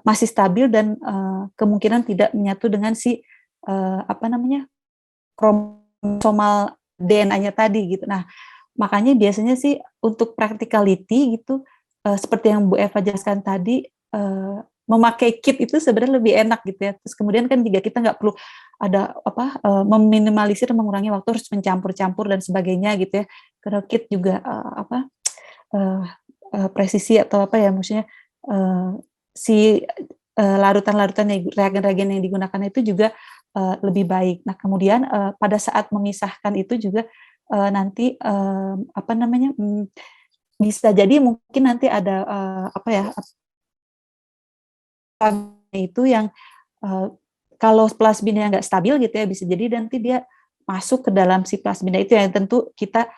masih stabil dan kemungkinan tidak menyatu dengan si apa namanya kromosomal DNA-nya tadi gitu. Nah, makanya biasanya sih untuk practicality gitu seperti yang Bu Eva jelaskan tadi, memakai kit itu sebenarnya lebih enak gitu ya. Terus kemudian kan juga kita nggak perlu ada apa meminimalisir, mengurangi waktu harus mencampur-campur dan sebagainya gitu ya. Karena kit juga apa presisi atau apa ya, maksudnya si larutan-larutan reagen-reagen yang digunakan itu juga lebih baik. Nah, kemudian pada saat memisahkan itu juga nanti apa namanya bisa jadi mungkin nanti ada apa ya itu yang kalau plasminnya nggak stabil gitu ya, bisa jadi nanti dia masuk ke dalam si plasminnya itu yang tentu kita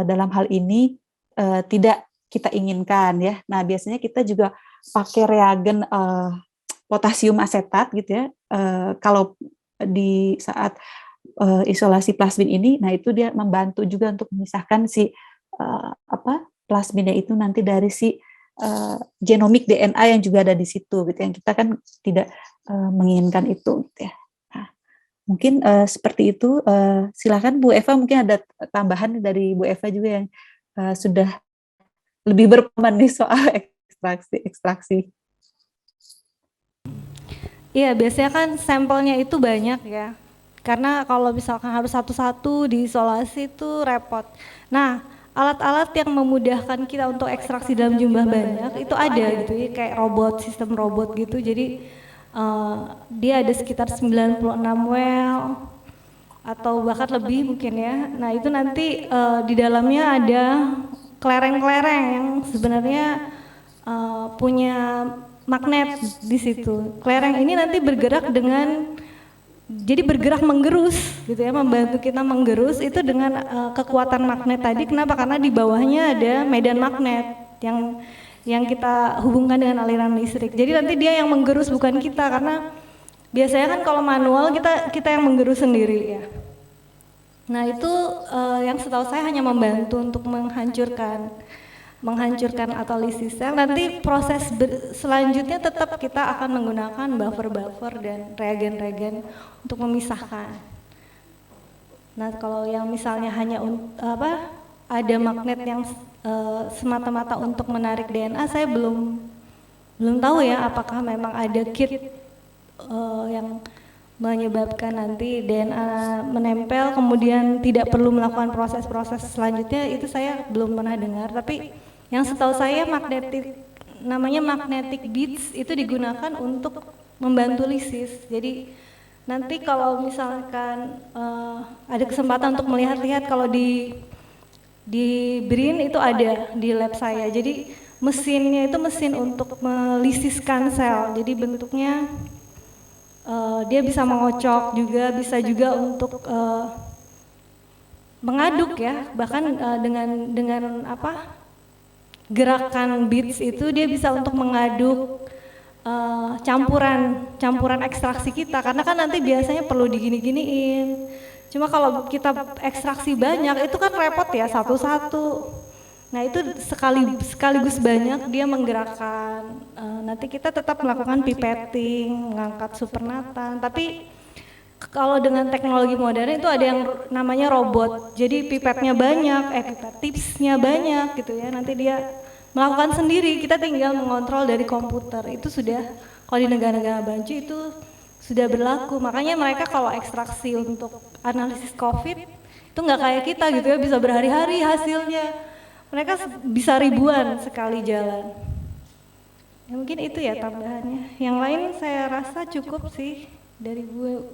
dalam hal ini tidak kita inginkan ya. Nah, biasanya kita juga pakai reagen potasium asetat gitu ya. Kalau di saat isolasi plasmin ini, nah itu dia membantu juga untuk memisahkan si apa plasminnya itu nanti dari si genomik DNA yang juga ada di situ gitu, yang kita kan tidak menginginkan itu gitu ya. Nah, mungkin seperti itu. Silakan Bu Eva, mungkin ada tambahan dari Bu Eva juga yang sudah lebih berpengalaman nih soal ekstraksi. Iya, biasanya kan sampelnya itu banyak ya. Karena kalau misalkan harus satu-satu diisolasi itu repot. Nah, alat-alat yang memudahkan kita untuk ekstraksi dalam jumlah banyak itu ada gitu ya, kayak robot, sistem robot gitu. Jadi dia ada sekitar 96 well atau bahkan lebih mungkin ya. Nah itu nanti di dalamnya ada kelereng-kelereng yang sebenarnya punya magnet di situ. Kelereng ini nanti bergerak dengan jadi bergerak menggerus gitu ya, membantu kita menggerus itu dengan kekuatan magnet tadi. Kenapa? Karena di bawahnya ada medan magnet yang kita hubungkan dengan aliran listrik. Jadi nanti dia yang menggerus bukan kita, karena biasanya kan kalau manual kita yang menggerus sendiri ya. Nah itu yang setahu saya hanya membantu untuk menghancurkan atau lysis sel. Nanti proses selanjutnya tetap kita akan menggunakan buffer dan reagen-reagen untuk memisahkan. Nah kalau yang misalnya hanya ada magnet yang semata-mata untuk menarik DNA, saya belum tahu ya apakah memang ada kit yang menyebabkan nanti DNA menempel kemudian tidak perlu melakukan proses-proses selanjutnya. Itu saya belum pernah dengar, tapi yang setahu saya namanya magnetic beads itu digunakan untuk membantu lysis. Jadi nanti kalau misalkan ada kesempatan untuk melihat-lihat, kalau di BRIN itu ada di lab saya. Jadi mesinnya itu mesin untuk melisiskan sel. Jadi bentuknya dia bisa mengocok juga, bisa juga untuk mengaduk ya, bahkan dengan gerakan beads itu dia bisa untuk mengaduk campuran ekstraksi kita, karena kan nanti biasanya perlu digini-giniin. Cuma kalau kita ekstraksi banyak itu kan repot ya satu-satu. Nah itu sekaligus banyak dia menggerakkan. Nanti kita tetap melakukan pipetting, mengangkat supernatan. Tapi kalau dengan teknologi modern itu ada yang namanya robot. Jadi pipetnya banyak, pipet tipsnya banyak gitu ya. Nanti dia melakukan sendiri, kita tinggal mengontrol dari komputer. Itu sudah, kalau di negara-negara maju itu sudah berlaku. Makanya mereka kalau ekstraksi untuk analisis COVID itu nggak kayak kita gitu ya, bisa berhari-hari hasilnya. Mereka bisa ribuan sekali jalan. Ya, mungkin itu ya tambahannya. Yang lain saya rasa cukup sih dari Bu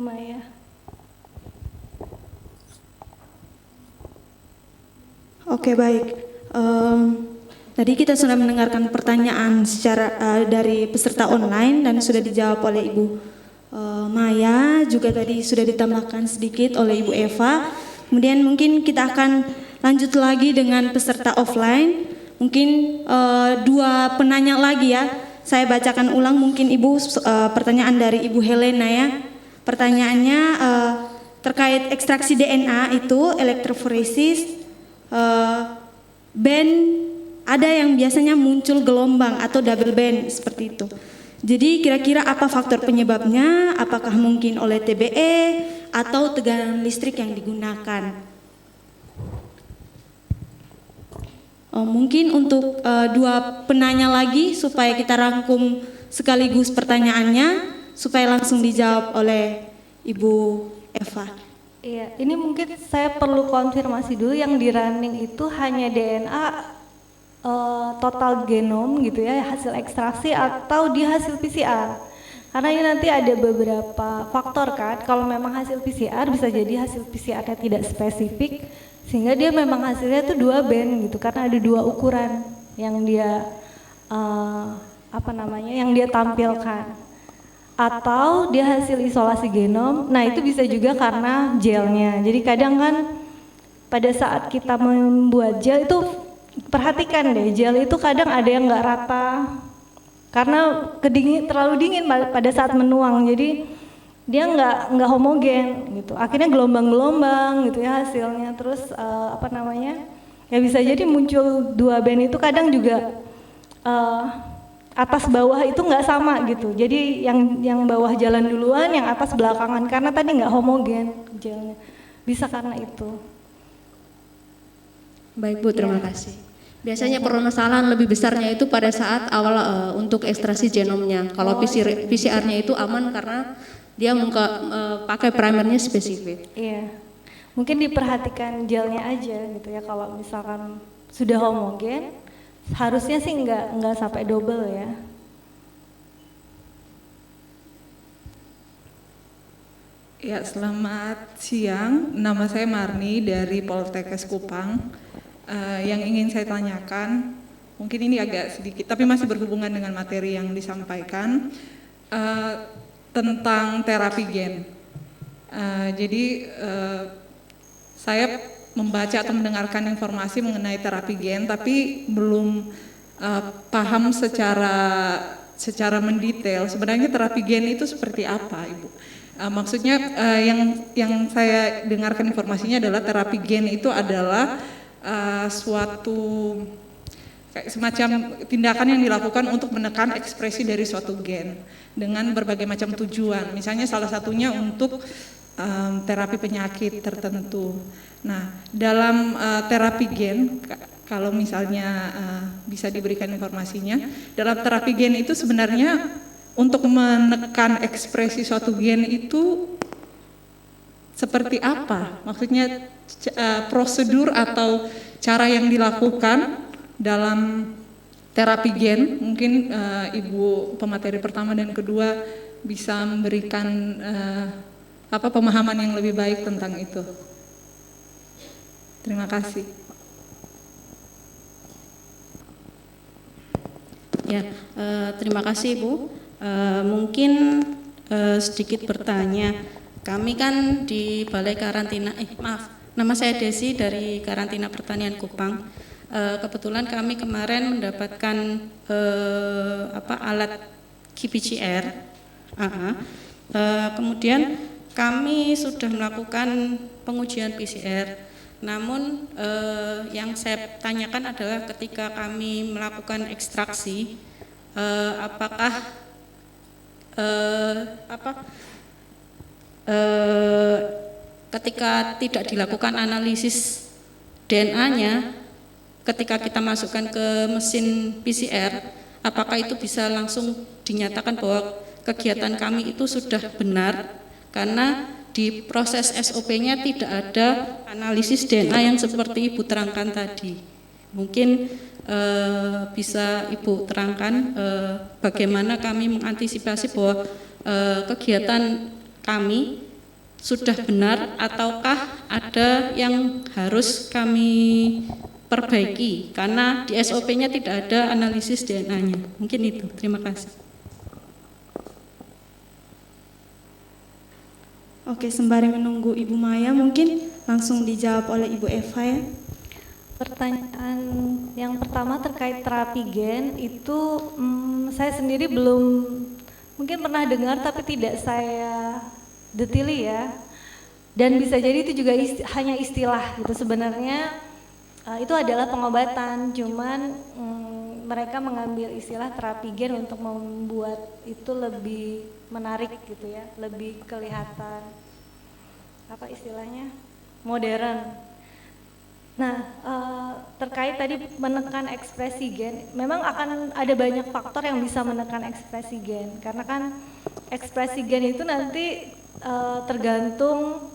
Maya. Oke, baik. Tadi kita sudah mendengarkan pertanyaan secara dari peserta online dan sudah dijawab oleh Ibu Maya, juga tadi sudah ditambahkan sedikit oleh Ibu Eva. Kemudian mungkin kita akan lanjut lagi dengan peserta offline. Mungkin dua penanya lagi ya. Saya bacakan ulang mungkin Ibu pertanyaan dari Ibu Helena ya. Pertanyaannya terkait ekstraksi DNA itu elektroforesis, band ada yang biasanya muncul gelombang atau double band seperti itu. Jadi kira-kira apa faktor penyebabnya? Apakah mungkin oleh TBE atau tegangan listrik yang digunakan? Mungkin untuk dua penanya lagi supaya kita rangkum sekaligus pertanyaannya supaya langsung dijawab oleh Ibu Eva. Iya, ini mungkin saya perlu konfirmasi dulu, yang di running itu hanya DNA total genom gitu ya, hasil ekstraksi, atau dia hasil PCR? Karena ini nanti ada beberapa faktor kan. Kalau memang hasil PCR bisa jadi hasil PCR-nya tidak spesifik sehingga dia memang hasilnya itu 2 band gitu, karena ada 2 ukuran yang dia yang dia tampilkan. Atau dia hasil isolasi genom. Nah itu bisa juga karena gelnya. Jadi kadang kan pada saat kita membuat gel itu, perhatikan deh, gel itu kadang ada yang nggak rata karena terlalu dingin pada saat menuang. Jadi dia nggak homogen gitu. Akhirnya gelombang-gelombang gitu ya hasilnya. Terus ya bisa jadi muncul 2 band itu kadang juga atas bawah itu nggak sama gitu. Jadi yang bawah jalan duluan, yang atas belakangan, karena tadi nggak homogen gelnya. Bisa karena itu. Baik Bu, terima kasih. Biasanya permasalahan lebih besarnya itu pada saat awal untuk ekstraksi genomnya. Kalau PCR-nya itu aman karena dia pakai primernya spesifik. Iya. Mungkin diperhatikan gelnya aja gitu ya, kalau misalkan sudah homogen harusnya sih nggak sampai double ya. Ya, selamat siang. Nama saya Marni dari Poltekkes Kupang. Yang ingin saya tanyakan, mungkin ini agak sedikit, tapi masih berhubungan dengan materi yang disampaikan tentang terapi gen. Jadi saya membaca atau mendengarkan informasi mengenai terapi gen, tapi belum paham secara mendetail sebenarnya terapi gen itu seperti apa, Ibu. Maksudnya yang saya dengarkan informasinya adalah terapi gen itu adalah suatu kayak semacam tindakan yang dilakukan untuk menekan ekspresi dari suatu gen dengan berbagai macam tujuan. Misalnya salah satunya untuk terapi penyakit tertentu. Nah, dalam terapi gen, kalau misalnya bisa diberikan informasinya, dalam terapi gen itu sebenarnya untuk menekan ekspresi suatu gen itu seperti apa? Maksudnya prosedur atau cara yang dilakukan dalam terapi gen, mungkin Ibu pemateri pertama dan kedua bisa memberikan pemahaman yang lebih baik tentang itu. Terima kasih. Ya, terima kasih Ibu. Mungkin sedikit bertanya. Kami kan di Balai Karantina, nama saya Desi dari Karantina Pertanian Kupang. Kebetulan kami kemarin mendapatkan alat qPCR. Kemudian kami sudah melakukan pengujian PCR. Namun yang saya tanyakan adalah ketika kami melakukan ekstraksi, apakah ketika tidak dilakukan analisis DNA-nya, ketika kita masukkan ke mesin PCR, apakah itu bisa langsung dinyatakan bahwa kegiatan kami itu sudah benar, karena di proses SOP-nya tidak ada analisis DNA yang seperti Ibu terangkan tadi. Mungkin bisa Ibu terangkan bagaimana kami mengantisipasi bahwa kegiatan kami sudah benar ataukah ada yang harus kami perbaiki karena di SOP-nya tidak ada analisis DNA-nya. Mungkin itu. Terima kasih. Oke, sembari menunggu Ibu Maya, mungkin langsung dijawab oleh Ibu Eva ya. Pertanyaan yang pertama terkait terapi gen itu saya sendiri belum, mungkin pernah dengar tapi tidak saya detaili ya. Dan bisa jadi itu juga hanya istilah gitu sebenarnya. Itu adalah pengobatan, cuman mereka mengambil istilah terapi gen untuk membuat itu lebih menarik gitu ya, lebih kelihatan apa istilahnya, modern. Nah, terkait tadi menekan ekspresi gen, memang akan ada banyak faktor yang bisa menekan ekspresi gen, karena kan ekspresi gen itu nanti tergantung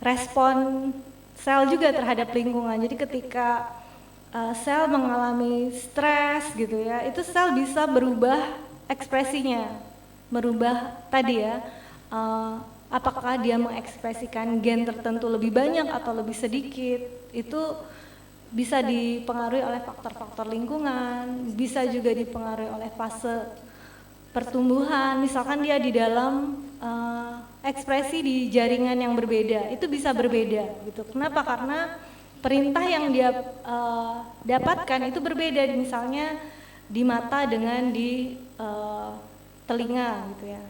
respon sel juga terhadap lingkungan. Jadi ketika sel mengalami stres gitu ya, itu sel bisa berubah ekspresinya, merubah tadi ya, apakah dia mengekspresikan gen tertentu lebih banyak atau lebih sedikit, itu bisa dipengaruhi oleh faktor-faktor lingkungan, bisa juga dipengaruhi oleh fase pertumbuhan. Misalkan dia di dalam ekspresi di jaringan yang berbeda, itu bisa berbeda gitu. Kenapa? Karena perintah yang dia dapatkan itu berbeda, misalnya di mata dengan di telinga gitu ya.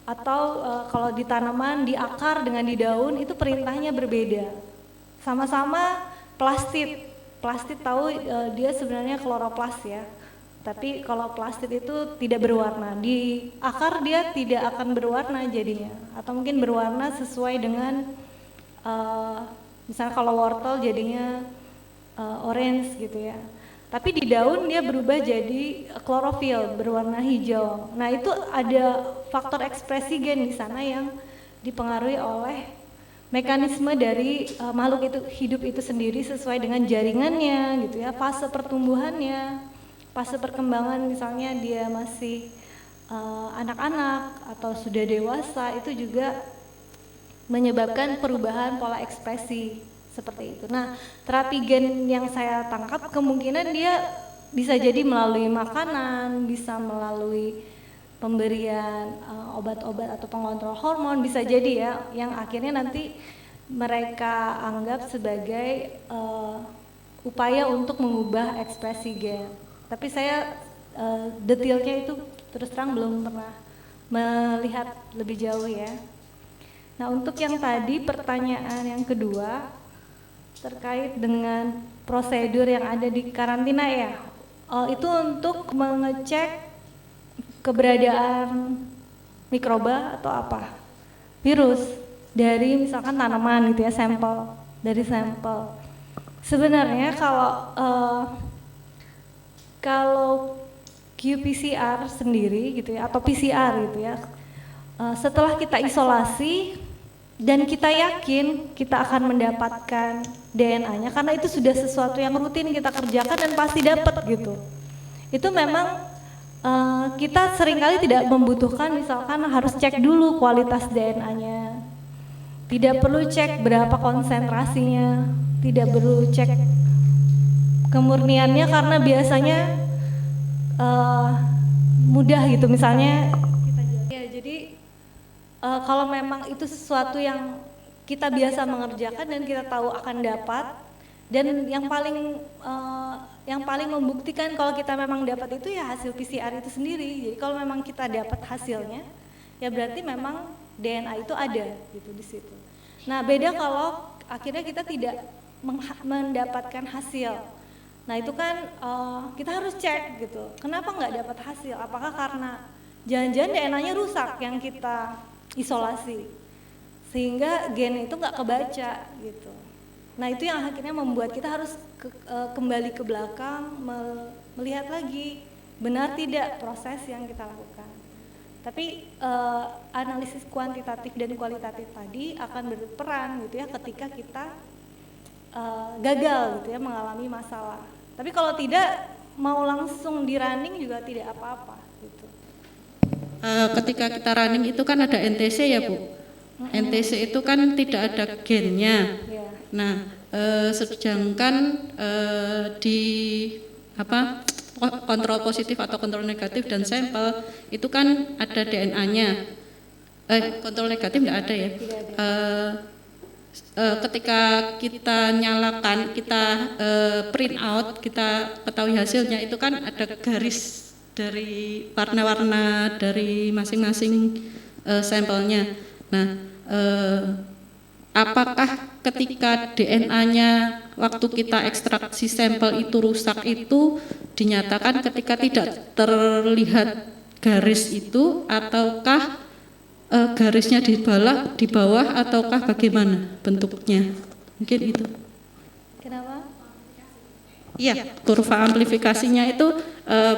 Atau kalau di tanaman, di akar dengan di daun, itu perintahnya berbeda. Sama-sama plastid tahu dia sebenarnya kloroplas ya. Tapi kalau plastid itu tidak berwarna, di akar dia tidak akan berwarna jadinya, atau mungkin berwarna sesuai dengan misalnya kalau wortel jadinya orange gitu ya. Tapi di daun dia berubah jadi klorofil, berwarna hijau. Nah itu ada faktor ekspresi gen di sana yang dipengaruhi oleh mekanisme dari makhluk itu hidup itu sendiri sesuai dengan jaringannya gitu ya, fase pertumbuhannya, fase perkembangan, misalnya dia masih anak-anak atau sudah dewasa, itu juga menyebabkan perubahan pola ekspresi seperti itu. Nah, terapi gen yang saya tangkap kemungkinan dia bisa jadi melalui makanan, bisa melalui pemberian obat-obat atau pengontrol hormon, bisa jadi ya, yang akhirnya nanti mereka anggap sebagai upaya untuk mengubah ekspresi gen. Tapi saya detailnya itu terus terang belum pernah melihat lebih jauh ya. Nah, untuk yang tadi pertanyaan yang kedua terkait dengan prosedur yang ada di karantina ya, itu untuk mengecek keberadaan mikroba atau apa, virus dari misalkan tanaman gitu ya, sampel dari sampel. Sebenarnya kalau qPCR sendiri gitu ya, atau PCR gitu ya, setelah kita isolasi dan kita yakin kita akan mendapatkan DNA-nya, karena itu sudah sesuatu yang rutin kita kerjakan dan pasti dapat gitu. Itu memang kita seringkali tidak membutuhkan misalkan harus cek dulu kualitas DNA-nya. Tidak perlu cek berapa konsentrasinya, tidak perlu cek kemurniannya, karena biasanya mudah gitu, misalnya ya, jadi kalau memang itu sesuatu yang kita biasa mengerjakan dan kita tahu akan dapat, dan yang paling membuktikan kalau kita memang dapat itu ya hasil PCR itu sendiri. Jadi kalau memang kita dapat hasilnya, ya berarti memang DNA itu ada gitu di situ. Nah, beda kalau akhirnya kita tidak mendapatkan hasil. Nah, itu kan kita harus cek gitu. Kenapa nggak dapat hasil? Apakah karena jangan-jangan DNA-nya rusak yang kita isolasi, sehingga gen itu nggak kebaca gitu. Nah, itu yang akhirnya membuat kita harus kembali ke belakang, melihat lagi benar tidak proses yang kita lakukan. Tapi analisis kuantitatif dan kualitatif tadi akan berperan gitu ya ketika kita gagal gitu ya, mengalami masalah. Tapi kalau tidak, mau langsung di running juga tidak apa-apa gitu. Ketika kita running itu kan ada NTC ya Bu. NTC itu kan tidak ada gennya. Yeah. Nah, sedangkan di kontrol positif atau kontrol negatif dan sampel itu kan ada DNA-nya. Kontrol negatif tidak ada ya. Ketika kita nyalakan, kita print out, kita ketahui hasilnya, itu kan ada garis dari warna-warna dari masing-masing sampelnya. Nah, apakah ketika DNA-nya waktu kita ekstraksi sampel itu rusak itu dinyatakan ketika tidak terlihat garis itu, ataukah garisnya di bawah ataukah bagaimana bentuknya? Mungkin itu. Kenapa? Iya, kurva amplifikasinya itu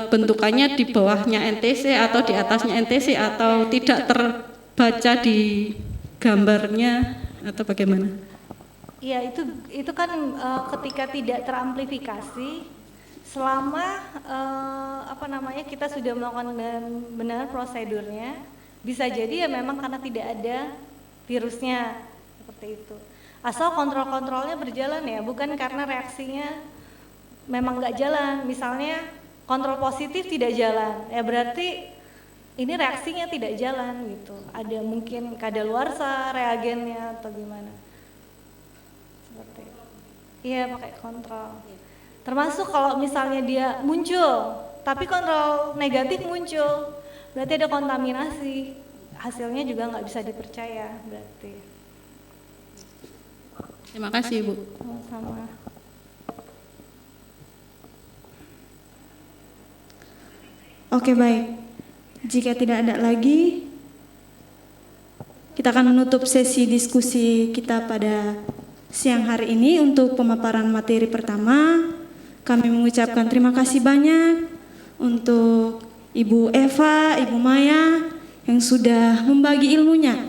bentukannya di bawahnya NTC atau di atasnya NTC, atau tidak terbaca di gambarnya atau bagaimana? Iya, itu kan ketika tidak teramplifikasi, selama kita sudah melakukan dengan benar prosedurnya, bisa jadi ya memang karena tidak ada virusnya seperti itu. Asal kontrol-kontrolnya berjalan ya, bukan karena reaksinya memang nggak jalan. Misalnya kontrol positif tidak jalan, ya berarti ini reaksinya tidak jalan gitu. Ada mungkin kadaluarsa reagennya atau gimana. Seperti itu. Iya, pakai kontrol. Termasuk kalau misalnya dia muncul, tapi kontrol negatif muncul, berarti ada kontaminasi. Hasilnya juga nggak bisa dipercaya berarti. Terima kasih Bu. Sama-sama. Oke, baik. Jika tidak ada lagi, kita akan menutup sesi diskusi kita pada siang hari ini. Untuk pemaparan materi pertama, kami mengucapkan terima kasih banyak untuk Ibu Eva, Ibu Maya yang sudah membagi ilmunya